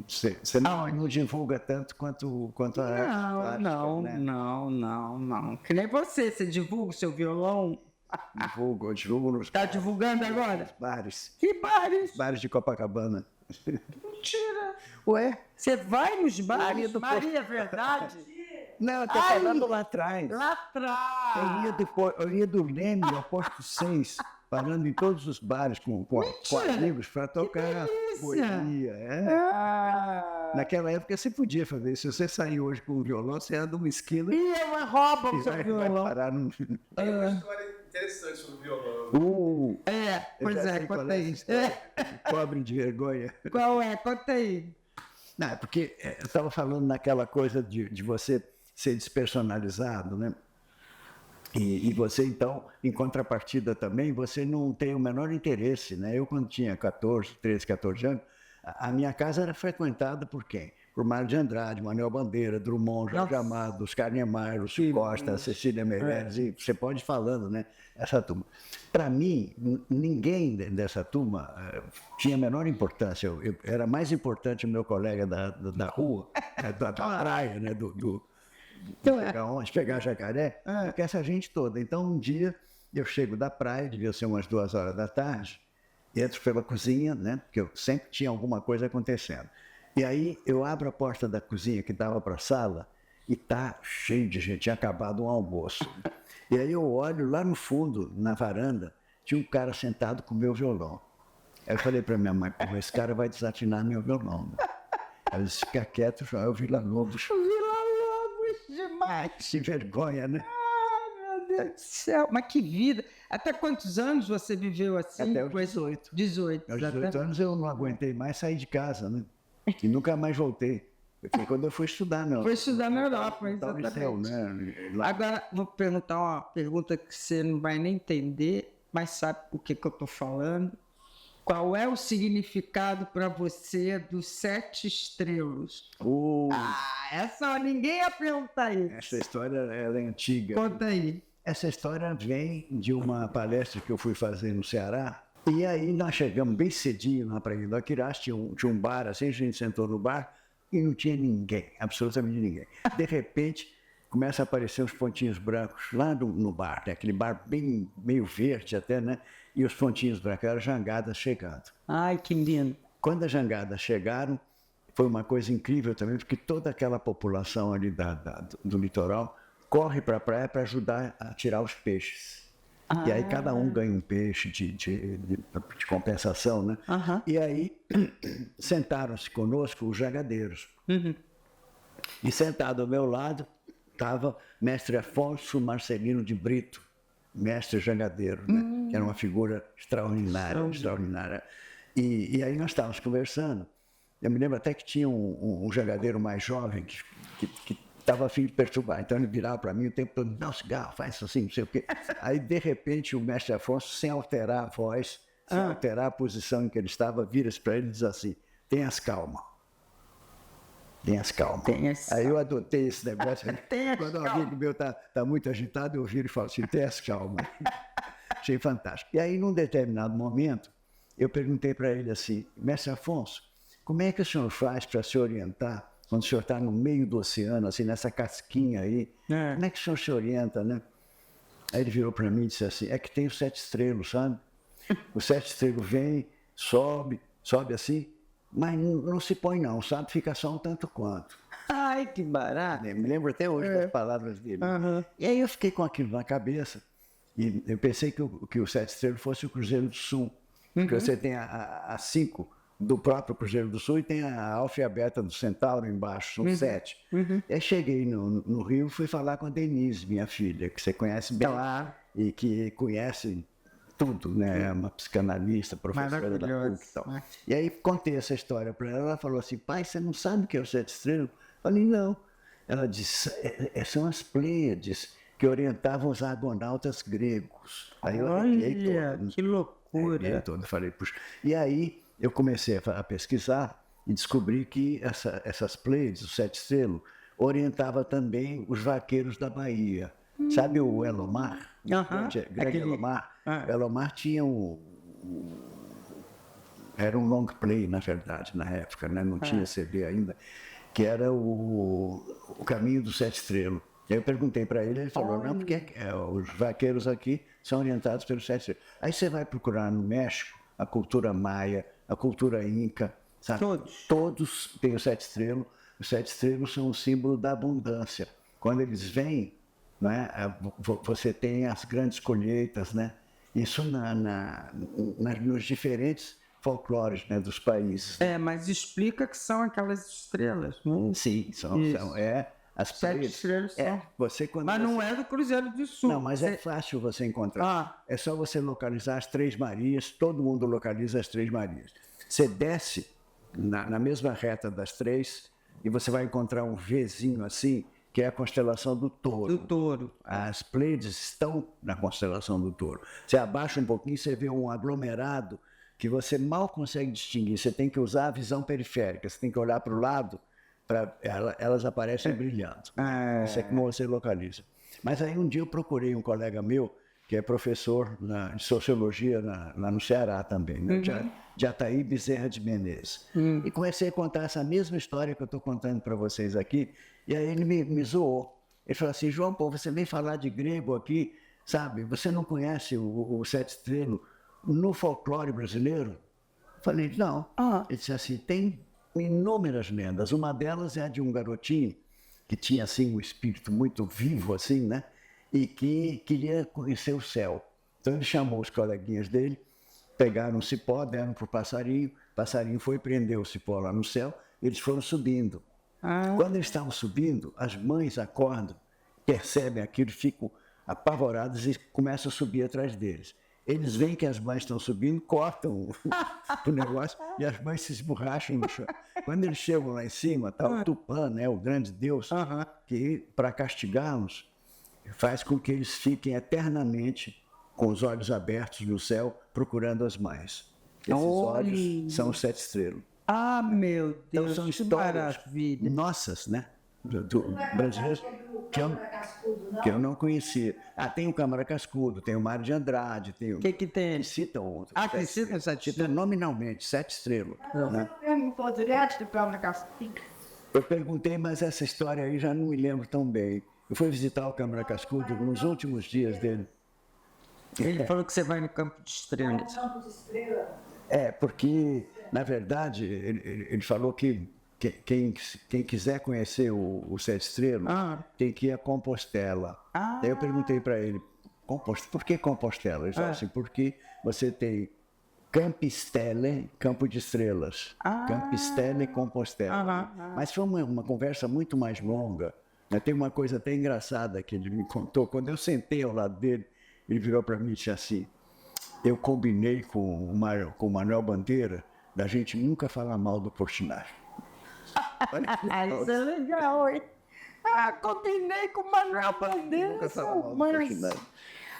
Você não divulga tanto quanto a arte plástica, né? Não. Que nem você divulga o seu violão. Eu divulgo nos Tá divulgando agora? bares. Que bares? Bares de Copacabana. Mentira. Ué? Você vai nos bares? Maria, é verdade? Não, eu tô falando lá atrás. Lá atrás. Eu ia do Leme ao Posto 6, parando em todos os bares com amigos para tocar poesia. Naquela época você podia fazer isso. Se você sair hoje com o violão, você anda uma esquina E rouba o e seu vai violão. parar num... Tem uma história interessante sobre o violão. Conta aí. Pobre de vergonha. Qual é? Conta aí. Não, é porque eu estava falando naquela coisa de você ser despersonalizado, né? E você, então, em contrapartida também, você não tem o menor interesse, né? Eu, quando tinha 13, 14 anos, a minha casa era frequentada por quem? Por Mário de Andrade, Manuel Bandeira, Drummond, Jorge Amado, Oscar Niemeyer, Lúcio Costa, Cecília Meirelles, e você pode ir falando, né? Essa turma. Para mim, ninguém dessa turma tinha a menor importância. Era mais importante o meu colega da rua, da praia, né? Pegar jacaré, que essa gente toda. Então, um dia, eu chego da praia, devia ser umas 2 horas da tarde, entro pela cozinha, né? Porque eu sempre tinha alguma coisa acontecendo. E aí, eu abro a porta da cozinha que dava para a sala e tá cheio de gente, tinha acabado um almoço. E aí eu olho lá no fundo, na varanda, tinha um cara sentado com o meu violão. Aí eu falei para minha mãe, pô, esse cara vai desatinar meu violão. Né? Ela disse, fica quieto, Joel Villa-Lobos. Villa-Lobos demais. Se vergonha, né? Meu Deus do céu. Mas que vida. Até quantos anos você viveu assim? Até os 18. 18. Aos 18 anos eu não aguentei mais sair de casa, né? E nunca mais voltei. Foi quando eu fui estudar, não. Foi estudar na Europa, exatamente. Liceu, né? Lá. Agora, vou perguntar uma pergunta que você não vai nem entender, mas sabe o que eu estou falando. Qual é o significado para você dos 7 estrelas? Essa ninguém ia perguntar isso. Essa história ela é antiga. Conta aí. Essa história vem de uma palestra que eu fui fazer no Ceará. E aí nós chegamos bem cedinho na Praia do Aquirás, tinha um bar assim, a gente sentou no bar e não tinha ninguém, absolutamente ninguém. De repente, começa a aparecer uns pontinhos brancos lá no bar, né? Aquele bar bem meio verde até, né? E os pontinhos brancos eram jangadas chegando. Ai, que lindo. Quando as jangadas chegaram, foi uma coisa incrível também, porque toda aquela população ali do litoral corre para a praia para ajudar a tirar os peixes. E aí cada um ganha um peixe de compensação, né? E aí sentaram-se conosco os jangadeiros. E sentado ao meu lado estava mestre Afonso Marcelino de Brito, mestre jangadeiro, né? Que era uma figura extraordinária. E aí nós estávamos conversando. Eu me lembro até que tinha um jangadeiro mais jovem que estava a fim de perturbar. Então ele virava para mim o tempo todo, dá um cigarro, faz isso assim, não sei o quê. Aí, de repente, o mestre Afonso, sem alterar a voz, sem alterar a posição em que ele estava, vira-se para ele e diz assim, tenhas calma. Tenhas calma. Aí eu adotei esse negócio. Quando um amigo meu está muito agitado, eu viro e falo assim, tenhas calma. Achei fantástico. E aí, num determinado momento, eu perguntei para ele assim, mestre Afonso, como é que o senhor faz para se orientar quando o senhor está no meio do oceano, assim, nessa casquinha aí? Como é que o senhor se orienta, né? Aí ele virou para mim e disse assim, é que tem os 7 estrelos, sabe? O 7 estrelos vem, sobe assim, mas não se põe não, sabe? Fica só um tanto quanto. Ai, que barato. Me lembro até hoje das palavras dele. E aí eu fiquei com aquilo na cabeça e eu pensei que o 7 estrelos fosse o Cruzeiro do Sul. Porque você tem a 5 do próprio Cruzeiro do Sul e tem a Alfa e a Beta do Centauro embaixo, são 7. E aí cheguei no Rio e fui falar com a Denise, minha filha, que você conhece bem. Claro. E que conhece tudo, né? É uma psicanalista, professora da PUC e tal. E aí contei essa história para ela, ela falou assim, pai, você não sabe o que é o 7 estrelas? Eu falei, não. Ela disse, são as Pleiades que orientavam os argonautas gregos. Aí eu arrepiei todo. Que loucura. Falei, puxa. E aí eu comecei a pesquisar e descobri que essas Pleiades, o 7 estrelas, orientava também os vaqueiros da Bahia. Sabe o Elomar? Greg Elomar? O Elomar tinha era um long play, na verdade, na época, né? Não tinha CD ainda, que era o Caminho do 7 estrelas. E aí eu perguntei para ele falou, não, porque os vaqueiros aqui são orientados pelos 7 estrelas. Aí você vai procurar no México a cultura maia, a cultura inca, sabe? Todos têm o 7 estrelas. Os 7 estrelas são um símbolo da abundância. Quando eles vêm, né, você tem as grandes colheitas, né? Isso nos diferentes folclores, né, dos países. Mas explica que são aquelas estrelas, né? Sim, são as 7 estrelas são. Mas não é do Cruzeiro do Sul. Não, mas é fácil você encontrar. É só você localizar as 3 Marias, todo mundo localiza as 3 Marias. Você desce na mesma reta das 3 e você vai encontrar um Vzinho assim, que é a constelação do Touro. Do Touro. As Pleiades estão na constelação do Touro. Você abaixa um pouquinho, você vê um aglomerado que você mal consegue distinguir. Você tem que usar a visão periférica, você tem que olhar para o lado, elas aparecem brilhando. Isso é como você localiza. Mas aí um dia eu procurei um colega meu, que é professor de sociologia lá no Ceará também, né? De Ataí Bezerra de Menezes. E comecei a contar essa mesma história que eu estou contando para vocês aqui, e aí ele me zoou. Ele falou assim, João Paulo, você vem falar de grego aqui, sabe? Você não conhece o 7 estrelas no folclore brasileiro? Eu falei, não. Ele disse assim, tem inúmeras lendas. Uma delas é a de um garotinho que tinha assim um espírito muito vivo, assim, né? E que queria conhecer o céu. Então ele chamou os coleguinhas dele, pegaram um cipó, deram para o passarinho foi prender o cipó lá no céu, eles foram subindo. Quando eles estavam subindo, as mães acordam, percebem aquilo, ficam apavoradas e começam a subir atrás deles. Eles veem que as mães estão subindo, cortam o negócio e as mães se esborracham no chão. Quando eles chegam lá em cima, está o Tupã, né, o grande deus, que para castigá-los, faz com que eles fiquem eternamente com os olhos abertos no céu, procurando as mães. Esses olhos são os 7 estrelas. Meu Deus, então são histórias maravilha. Nossas, né? Brasileiros que eu não conhecia. Tem o Câmara Cascudo, tem o Mário de Andrade, tem o... que tem? Que citam outro. Que citam 7 estrelas? Nominalmente, 7 estrelas. Né? Eu perguntei, mas essa história aí já não me lembro tão bem. Eu fui visitar o Câmara Cascudo nos últimos dias dele. Ele falou que você vai no Campo de Estrelas. Porque, na verdade, ele falou que quem quiser conhecer o 7 estrelas tem que ir a Compostela. Daí eu perguntei para ele, por que Compostela? Ele falou assim, porque você tem Campistelle, Campo de Estrelas. Campistelle, Compostela. Mas foi uma conversa muito mais longa. Tem uma coisa até engraçada que ele me contou. Quando eu sentei ao lado dele, ele virou para mim e disse assim: eu combinei com o Manuel Bandeira da gente nunca falar mal do Portinari. Isso é legal, hein? Combinei com o Manuel Bandeira. Nunca falar mal do Portinari.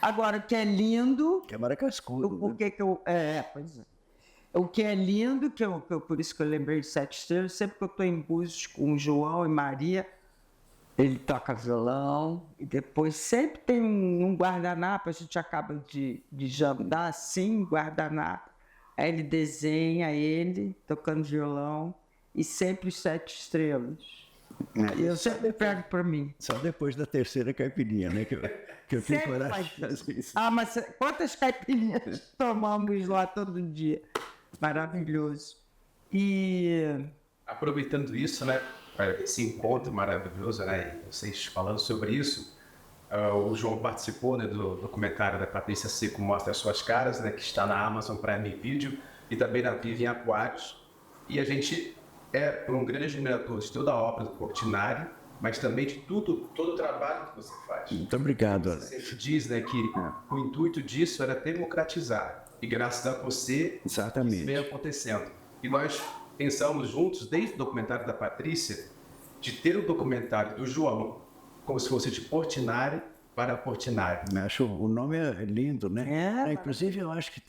Agora, o que é lindo... Que é maracascudo. Pois é. O que é lindo, por isso que eu lembrei de Sete Estrelas, sempre que eu estou em Búzios com o João e Maria, ele toca violão, e depois sempre tem um guardanapo, a gente acaba de jantar assim, guardanapo, aí ele desenha ele tocando violão, e sempre os Sete Estrelas. E eu sempre pego para mim. Só depois da terceira caipirinha, né? Que eu tenho coragem de fazer isso. Mas quantas caipirinhas tomamos lá todo dia? Maravilhoso. E... Aproveitando isso, né? Esse encontro maravilhoso, né? Vocês falando sobre isso, o João participou, né, do documentário da Patrícia Seco Mostra as Suas Caras, né? Que está na Amazon Prime Video e também na Vivian Aquários. E a gente é um grande admirador de toda a obra do Portinari, mas também de todo o trabalho que você faz. Muito obrigado, Alex. Você sempre diz, né, que o intuito disso era democratizar. E graças a você, exatamente, isso vem acontecendo. E nós pensamos juntos, desde o documentário da Patrícia, de ter o documentário do João como se fosse de Portinari para Portinari. Acho o nome é lindo, né? Inclusive, eu acho que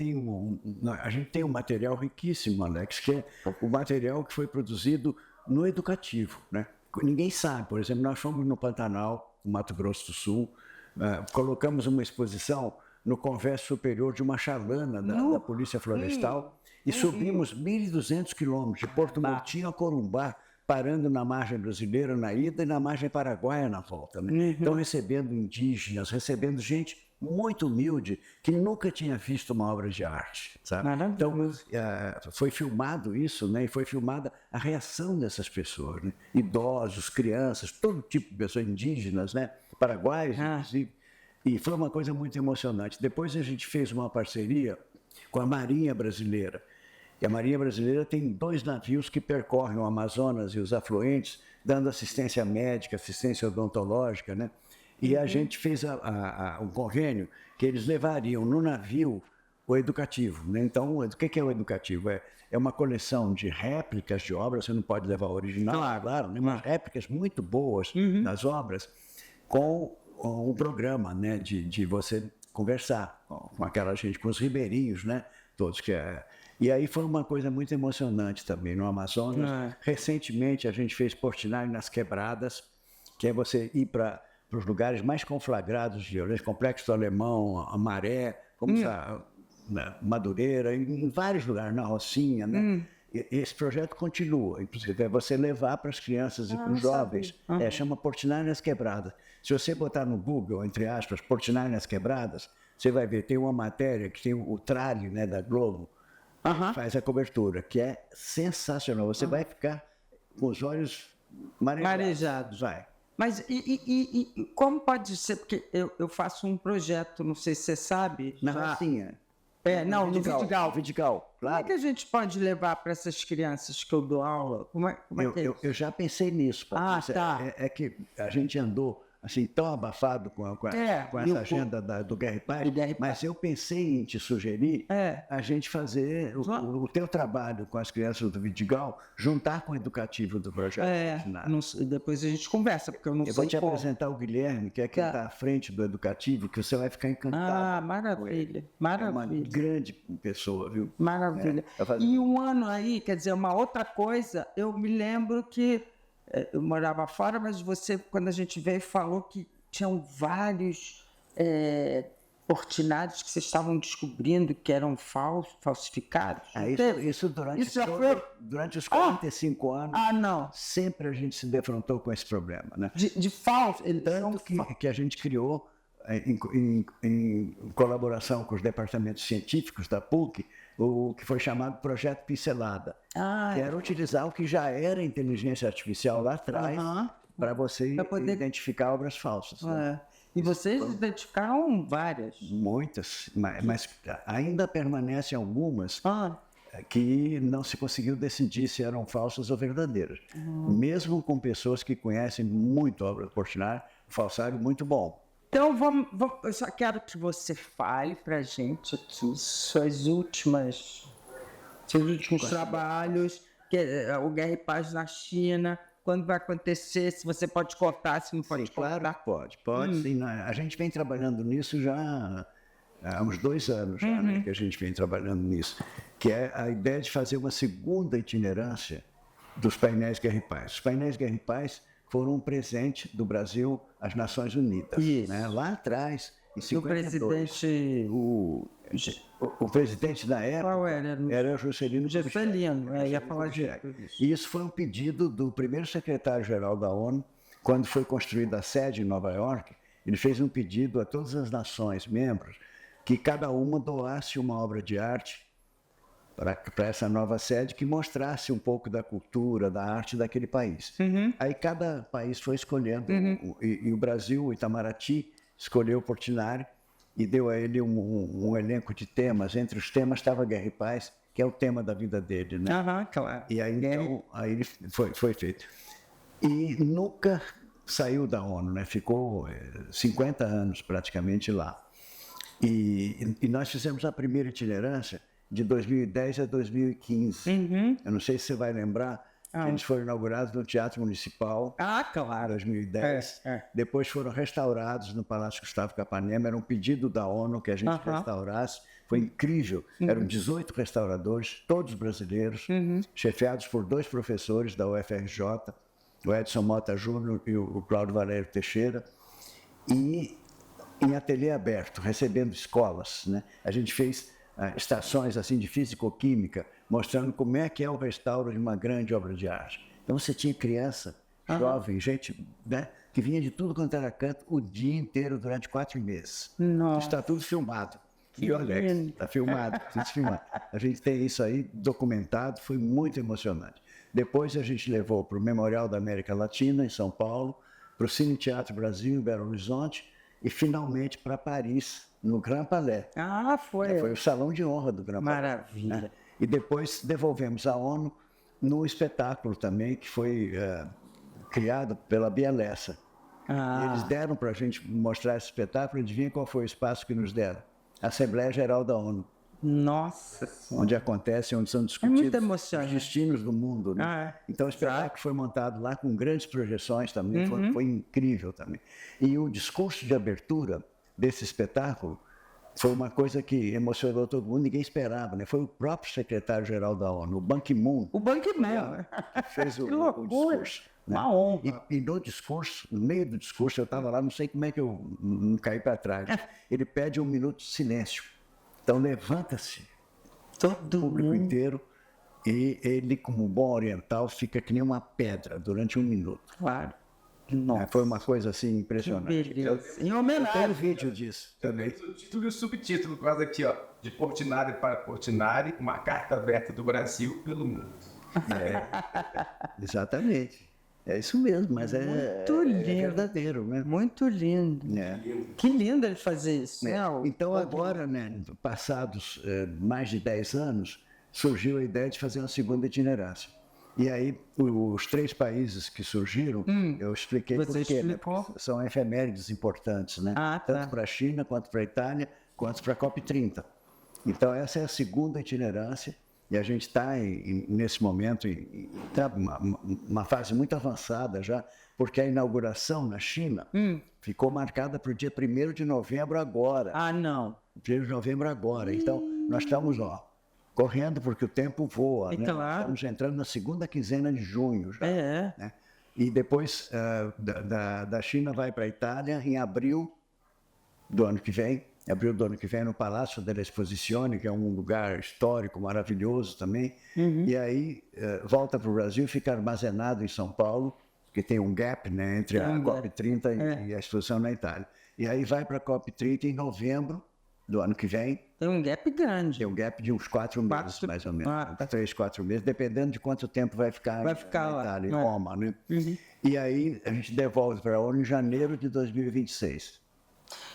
a gente tem um material riquíssimo, Alex, que é o material que foi produzido no educativo, né? Ninguém sabe, por exemplo, nós fomos no Pantanal, no Mato Grosso do Sul, colocamos uma exposição no Convés Superior de uma chalana da Polícia Florestal e subimos 1.200 quilômetros de Porto Murtinho a Corumbá, parando na margem brasileira na ida e na margem paraguaia na volta, né? Então, recebendo indígenas, recebendo gente muito humilde que nunca tinha visto uma obra de arte, sabe? Então, foi filmado isso, né? E foi filmada a reação dessas pessoas, né? Idosos, crianças, todo tipo de pessoas, indígenas, né? Paraguaios, inclusive. E foi uma coisa muito emocionante. Depois a gente fez uma parceria com a Marinha Brasileira. E a Marinha Brasileira tem 2 navios que percorrem o Amazonas e os afluentes, dando assistência médica, assistência odontológica, né? E a gente fez um convênio que eles levariam no navio o educativo, né? Então, o que é o educativo? É uma coleção de réplicas de obras, você não pode levar o original, claro, né? Mas réplicas muito boas das obras, com um programa, né? De você conversar com aquela gente, com os ribeirinhos, né? Todos que E aí foi uma coisa muito emocionante também no Amazonas. Recentemente a gente fez Portinari nas Quebradas, que é você ir para os lugares mais conflagrados de violência, Complexo do Alemão, a Maré, Madureira, em vários lugares, na Rocinha, né? Esse projeto continua, inclusive, é você levar para as crianças e para os jovens, chama Portinari nas Quebradas. Se você botar no Google, entre aspas, Portinari nas Quebradas, você vai ver, tem uma matéria que tem o Tralho, né, da Globo, faz a cobertura, que é sensacional. Você vai ficar com os olhos marejados. Vai. Mas e como pode ser? Porque eu faço um projeto, não sei se você sabe. Na Rocinha. No Vidigal. Vidigal, claro. Como é que a gente pode levar para essas crianças que eu dou aula? Como é que é isso? Eu já pensei nisso, Patrícia. É que a gente andou assim, tão abafado com essa agenda do Guerra e Paz, mas eu pensei em te sugerir a gente fazer o teu trabalho com as crianças do Vidigal, juntar com o educativo do projeto. Depois a gente conversa, porque eu não sei. Eu vou te apresentar o Guilherme, que é quem está à frente do educativo, que você vai ficar encantado. Maravilha, maravilha. É uma grande pessoa, viu? Maravilha. E um ano aí, quer dizer, uma outra coisa, eu me lembro que eu morava fora, mas você, quando a gente veio, falou que tinham vários Portinários que vocês estavam descobrindo que eram falsificados. Isso durante os 45 anos, sempre a gente se defrontou com esse problema, né? De falso. Tanto que a gente criou, em colaboração com os departamentos científicos da PUC, o que foi chamado Projeto Pincelada, que era utilizar o que já era inteligência artificial lá atrás para você identificar obras falsas. Né? E vocês identificaram várias. Muitas, mas ainda permanecem algumas que não se conseguiu decidir se eram falsas ou verdadeiras. Mesmo com pessoas que conhecem muito a obra do Portinari, o falsário muito bom. Então, eu só quero que você fale para a gente aqui seus últimos trabalhos, que é o Guerra e Paz na China, quando vai acontecer, se você pode cortar, se não pode cortar. Claro que pode sim. A gente vem trabalhando nisso já há uns 2 anos, já, né, que a gente vem trabalhando nisso, que é a ideia de fazer uma segunda itinerância dos painéis Guerra e Paz. Os painéis Guerra e Paz foram um presente do Brasil às Nações Unidas. Né? Lá atrás, em 52, o presidente da época era Juscelino Kubitschek. Ia falar disso. E isso foi um pedido do primeiro secretário-geral da ONU, quando foi construída a sede em Nova York. Ele fez um pedido a todas as nações membros que cada uma doasse uma obra de arte para essa nova sede que mostrasse um pouco da cultura, da arte daquele país. Aí cada país foi escolhendo, e o Brasil, o Itamaraty, escolheu o Portinari e deu a ele um elenco de temas. Entre os temas estava Guerra e Paz, que é o tema da vida dele, né? Claro. E aí, então, aí foi feito. E nunca saiu da ONU, né? Ficou 50 anos praticamente lá. E nós fizemos a primeira itinerância de 2010 a 2015. Eu não sei se você vai lembrar, eles foram inaugurados no Teatro Municipal Claro. em 2010. Depois foram restaurados no Palácio Gustavo Capanema. Era um pedido da ONU que a gente restaurasse. Foi incrível. Eram 18 restauradores, todos brasileiros, chefiados por 2 professores da UFRJ, o Edson Mota Júnior e o Cláudio Valério Teixeira. E em ateliê aberto, recebendo escolas, né? A gente fez estações assim de físico-química, mostrando como é que é o restauro de uma grande obra de arte. Então você tinha criança, jovem, gente, né, que vinha de tudo quanto era canto o dia inteiro durante 4 meses. Nossa. Está tudo filmado. E o Alex, está filmado, tudo filmado. A gente tem isso aí documentado, foi muito emocionante. Depois a gente levou para o Memorial da América Latina, em São Paulo, para o Cine Teatro Brasil, em Belo Horizonte, e finalmente para Paris, no Grand Palais. Foi. Foi o salão de honra do Grand Palais. Maravilha. Né? E depois devolvemos à ONU num espetáculo também que foi criado pela Bia Lessa. Eles deram para a gente mostrar esse espetáculo, adivinha qual foi o espaço que nos deram? A Assembleia Geral da ONU. Nossa Senhora. Onde são discutidos os destinos do mundo. Né? Então o espetáculo foi montado lá com grandes projeções também, foi incrível também. E o discurso de abertura desse espetáculo foi uma coisa que emocionou todo mundo, ninguém esperava, né? Foi o próprio secretário-geral da ONU, o Ban Ki-moon. O Ban Ki-moon. Que fez o discurso. Né? Uma honra. E no discurso, no meio do discurso, eu estava lá, não sei como é que eu não caí para trás. Ele pede 1 minuto de silêncio. Então levanta-se todo o público inteiro e ele, como bom oriental, fica que nem uma pedra durante 1 minuto. Claro. Foi uma coisa assim impressionante. Em homenagem. Tem um vídeo disso também. O título e o subtítulo, quase aqui, ó, de Portinari para Portinari, uma carta aberta do Brasil pelo mundo. Exatamente. É isso mesmo, mas é verdadeiro, né? Muito lindo. Que lindo ele fazer isso. Então agora, né, passados mais de 10 anos, surgiu a ideia de fazer uma segunda itinerância. E aí, os 3 países que surgiram, eu expliquei por quê. Né? São efemérides importantes, né? Tanto para a China, quanto para a Itália, quanto para a COP30. Então, essa é a segunda itinerância, e a gente está, nesse momento, em uma fase muito avançada já, porque a inauguração na China ficou marcada para o dia 1º de novembro agora. 1º de novembro agora. Então, nós estamos, correndo porque o tempo voa, né? Claro. Estamos entrando na segunda quinzena de junho já. Né? E depois da China vai para a Itália em abril do ano que vem, no Palácio della Esposizione, que é um lugar histórico maravilhoso também. E aí volta para o Brasil e fica armazenado em São Paulo, porque tem um gap, né, entre a COP30 e a exposição na Itália. E aí vai para a COP30 em novembro do ano que vem. Tem um gap grande. Tem um gap de uns 4 meses, mais ou menos. 3, 4 meses, dependendo de quanto tempo vai ficar na Itália, em Roma, né? E aí a gente devolve para a ONU em janeiro de 2026.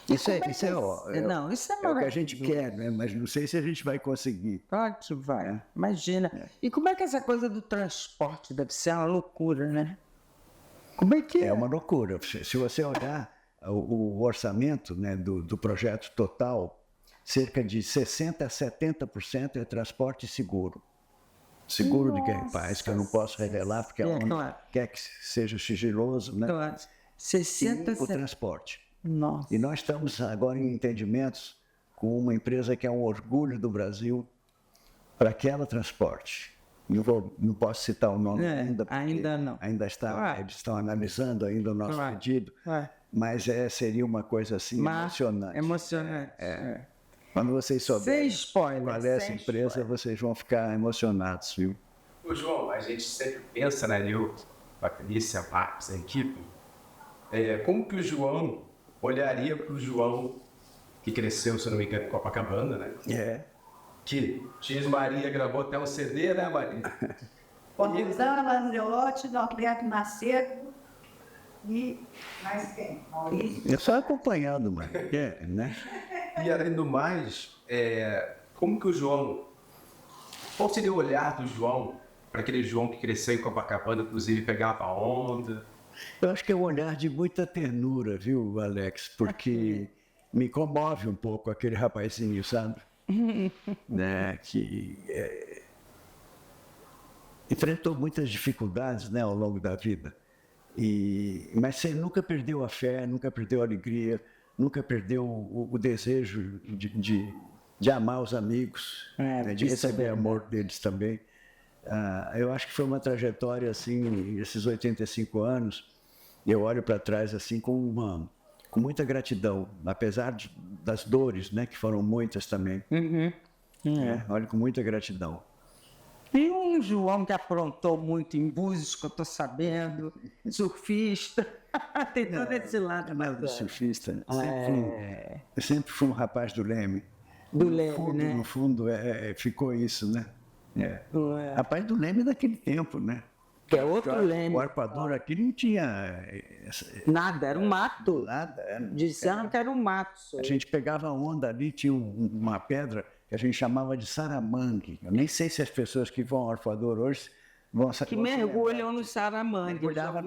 Isso como é, isso é, ó, Não, isso é é o que a gente maravilhoso. quer, né? Mas não sei se a gente vai conseguir. Claro que vai, imagina. E como é que essa coisa do transporte deve ser uma loucura, né? Como é que é? É uma loucura. Se você olhar o orçamento, né, do projeto total, cerca de 60% a 70% é transporte seguro. Seguro de guerra e paz, que eu não posso revelar, porque a ONU claro. quer que seja sigiloso, né? Claro. E 60, o 70. transporte. Nossa. E nós estamos agora em entendimentos com uma empresa que é um orgulho do Brasil para aquela transporte. Não posso citar o nome ainda, porque ainda não. ainda está, eles estão analisando ainda o nosso Claro. pedido, mas seria uma coisa assim emocionante. Emocionante. Quando vocês Sem souberem spoiler. qual é essa sem empresa, spoiler. vocês vão ficar emocionados, viu? Ô, João, a gente sempre pensa, né, eu, Patrícia, Marcos, a equipe, como que o João olharia para o João que cresceu, se não me engano, em Copacabana, né? Que X Maria gravou até um CD, né, Maria? Rosana Lanzelotti, Norberto Macedo e mais quem? Maurício. Eu só acompanhando, mas, né? E além do mais, como que o João, qual seria o olhar do João para aquele João que cresceu em Copacabana, inclusive pegava onda? Eu acho que é um olhar de muita ternura, viu, Alex? Porque me comove um pouco aquele rapazinho, sabe? Né? Que enfrentou muitas dificuldades, né, ao longo da vida. Mas ele nunca perdeu a fé, nunca perdeu a alegria, nunca perdeu o desejo de amar os amigos, né, de receber amor deles também. Eu acho que foi uma trajetória assim, esses 85 anos, eu olho para trás assim com muita gratidão, apesar das dores, né, que foram muitas também. Olho com muita gratidão. E um João que aprontou muito em Búzios, que eu estou sabendo, surfista, tem todo esse lado. Mas surfista, eu sempre fui um rapaz do Leme. Do Leme, fundo, né? No fundo, ficou isso, né? Rapaz do Leme daquele tempo, né? Que é outro Leme. O arpoador aqui não tinha Nada, era um mato. nada. Disseram que era um mato. Só. A gente pegava onda ali, tinha uma pedra que a gente chamava de saramangue. Eu nem sei se as pessoas que vão ao arpoador hoje vão Que mergulham no Saramangue. Mergulhava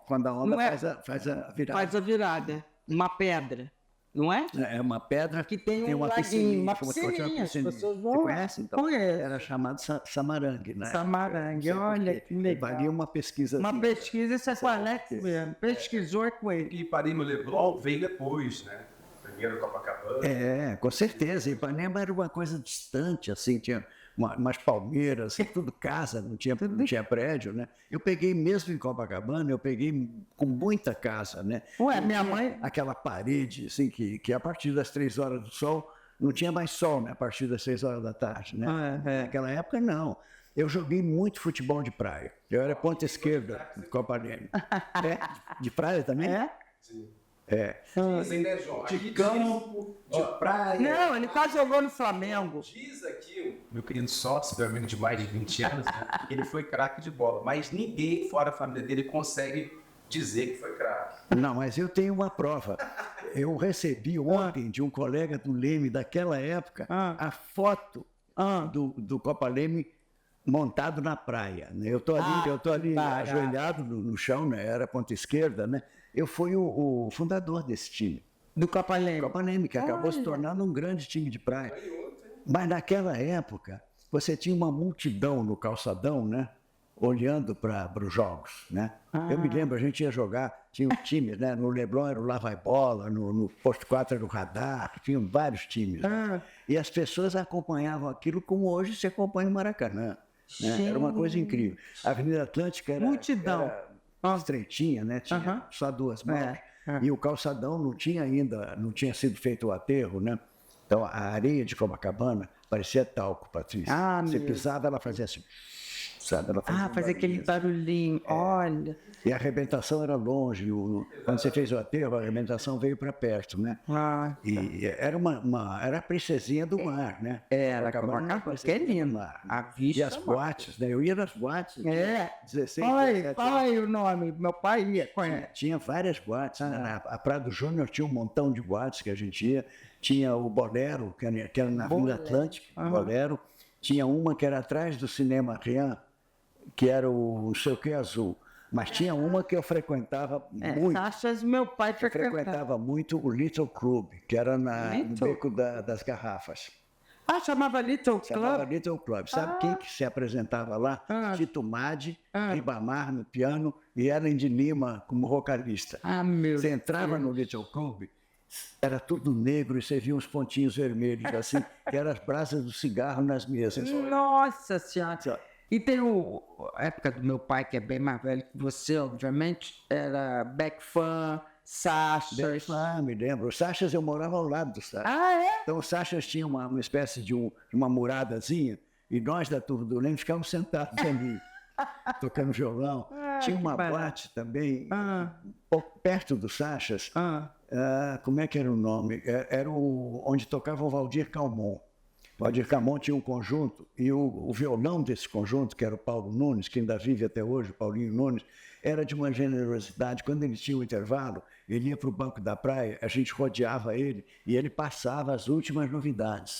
quando a onda faz a virada. Faz a virada. Uma pedra, não é? É uma pedra Que tem um uma laguinho, piscininha, uma como se fosse piscininha, as pessoas vão Você lá. conhece? Então, Conheço. era chamado Samarangue, né? Samarangue, olha que legal. Valia uma pesquisa. Uma assim. pesquisa, isso é com o Alex mesmo. Pesquisou é com ele. E Ipanema Leblon veio depois, né? Primeiro Copacabana. Com certeza. Ipanema era uma coisa distante, assim, tinha umas palmeiras, assim, tudo casa, não tinha prédio, né? Eu peguei mesmo em Copacabana, eu peguei com muita casa, né? Ué, minha mãe... Aquela parede, assim, que a partir das 3 horas do sol, não tinha mais sol, né? A partir das 6 horas da tarde, né? Naquela época, não. Eu joguei muito futebol de praia. Eu era ponta esquerda de Copacabana. De praia também? Sim. Dizem, né, João? De campo, de praia. Não, ele quase jogou no Flamengo. Diz aqui, meu querido sócio, meu amigo de mais de 20 anos, né, que ele foi craque de bola. Mas ninguém fora a família dele consegue dizer que foi craque. Não, mas eu tenho uma prova. Eu recebi ontem de um colega do Leme daquela época a foto do Copa Leme montado na praia. Né? Eu tô ali ajoelhado no chão, né? Era ponta esquerda, né? Eu fui o fundador desse time. Do Copa Leme. Copa Leme, que acabou se tornando um grande time de praia. Mas naquela época, você tinha uma multidão no calçadão, né? Olhando para os jogos, né? Eu me lembro, a gente ia jogar, tinha um time, né? No Leblon era o Lá Vai Bola, no Posto 4 era o Radar, tinha vários times. Né? E as pessoas acompanhavam aquilo como hoje se acompanha o Maracanã. Né? Era uma coisa incrível. A Avenida Atlântica era... Multidão. Era estreitinha, né? Tinha só 2 mãos. E o calçadão não tinha sido feito o aterro, né? Então a areia de Copacabana parecia talco, Patrícia. Você pisava, ela fazia assim. sabe? Ela fazia Faz aquele barulhinho, olha. E a arrebentação era longe. Quando você fez o aterro, a arrebentação veio para perto, né? E era a princesinha do mar, né? Era, Copacabana, que é lindo. A vista. E as boates, né? Eu ia nas boates. 16, Fala 17 aí o nome, meu pai ia, conhece. Tinha várias boates. Né? A Praia do Júnior tinha um montão de boates que a gente ia. Tinha o Bolero, que era na Avenida Atlântica, Bolero. Tinha uma que era atrás do Cinema Rian, que era o não sei o que azul. Mas tinha uma que eu frequentava muito. Sachas, meu pai Frequentava muito o Little Club, que era no beco das garrafas. Chamava Little Club? Chamava Little Club. Sabe quem que se apresentava lá? Tito Madi, Ribamar no piano e Ellen de Lima como vocalista. Meu Você entrava no Little Club, era tudo negro e você via uns pontinhos vermelhos, assim, que eram as brasas do cigarro nas mesas. Nossa Senhora! E tem a época do meu pai, que é bem mais velho que você, obviamente, era Beck Fan, Sachas. Me lembro. O Sachas, eu morava ao lado do Sachas. Então o Sachas tinha uma espécie de uma muradazinha e nós da turma do Leme ficávamos sentados ali, tocando violão. Tinha uma boate também, um pouco perto do Sachas. Como é que era o nome? Era onde tocava o Valdir Calmon. O Valdir Calmon tinha um conjunto e o violão desse conjunto, que era o Paulo Nunes, que ainda vive até hoje, o Paulinho Nunes, era de uma generosidade. Quando ele tinha um intervalo, ele ia para o banco da praia, a gente rodeava ele e ele passava as últimas novidades.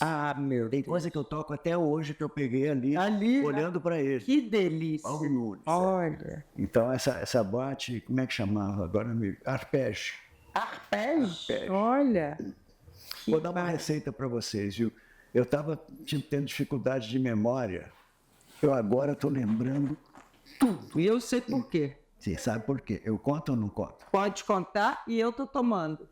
Tem coisa que eu toco até hoje que eu peguei ali olhando para ele. Que delícia! Paulo Nunes. Olha! Então essa boate, como é que chamava agora? Arpege. Arpege? Olha! Vou dar uma receita para vocês, viu? Eu estava tendo dificuldade de memória. Eu agora estou lembrando tudo. E eu sei por quê. Você sabe por quê? Eu conto ou não conto? Pode contar e eu estou tomando.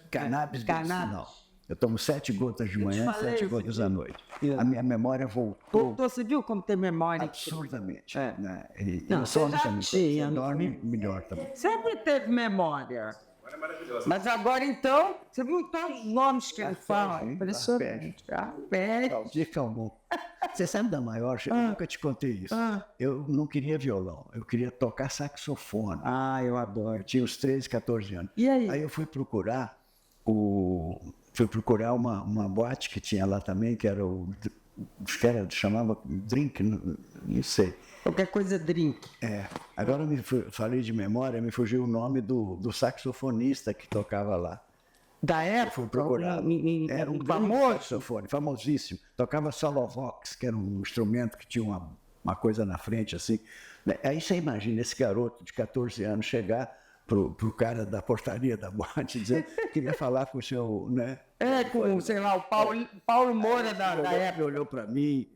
Cannabis medicinal. Eu tomo 7 gotas de manhã e 7 gotas à noite. A minha memória voltou. Você viu como tem memória? Absurdamente. Né? Não, você já tinha. Dorme melhor também. Sempre teve memória. Mas agora então, você viu todos os nomes que ele fala? Impressionante. Valdir Calmon. Você sabe da maior? Eu nunca te contei isso. Eu não queria violão, eu queria tocar saxofone. Eu adoro. Eu tinha uns 13, 14 anos. E aí? Aí eu fui procurar uma boate que tinha lá também, que era chamava Drink, não sei. Qualquer coisa drink. Agora falei de memória, me fugiu o nome do saxofonista que tocava lá. Da época? Fui procurar. Era um famoso saxofone, famosíssimo. Tocava Solovox, que era um instrumento que tinha uma coisa na frente, assim. Aí você imagina esse garoto de 14 anos chegar pro cara da portaria da boate e dizer que queria falar com o seu, né? Com, sei lá, o Paulo Moura da época. Olhou para mim,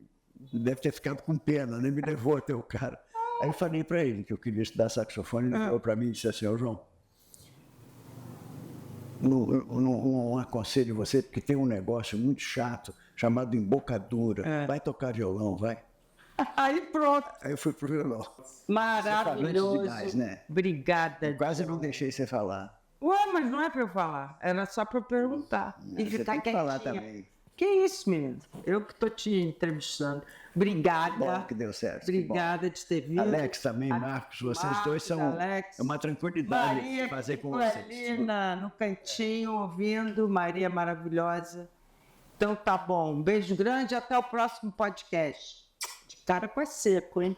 deve ter ficado com pena, né? Me levou até o cara. Aí eu falei para ele que eu queria estudar saxofone, ele falou para mim e disse assim: João, não aconselho você, porque tem um negócio muito chato chamado embocadura. Vai tocar violão, vai. Aí pronto. Aí eu fui pro violão. Maravilhoso. Demais, né? Obrigada. Eu quase não deixei você falar. Mas não é para eu falar, era só para eu perguntar. E Você ficar tem que quietinha. falar também. Que isso, menino? Eu que estou te entrevistando. Obrigada. Bom que deu certo. Obrigada de ter vindo. Alex também, Marcos, vocês dois são uma tranquilidade Maria, fazer com vocês. vocês. Ali no cantinho, ouvindo, Maria maravilhosa. Então tá bom, um beijo grande e até o próximo podcast. De cara com a seco, hein?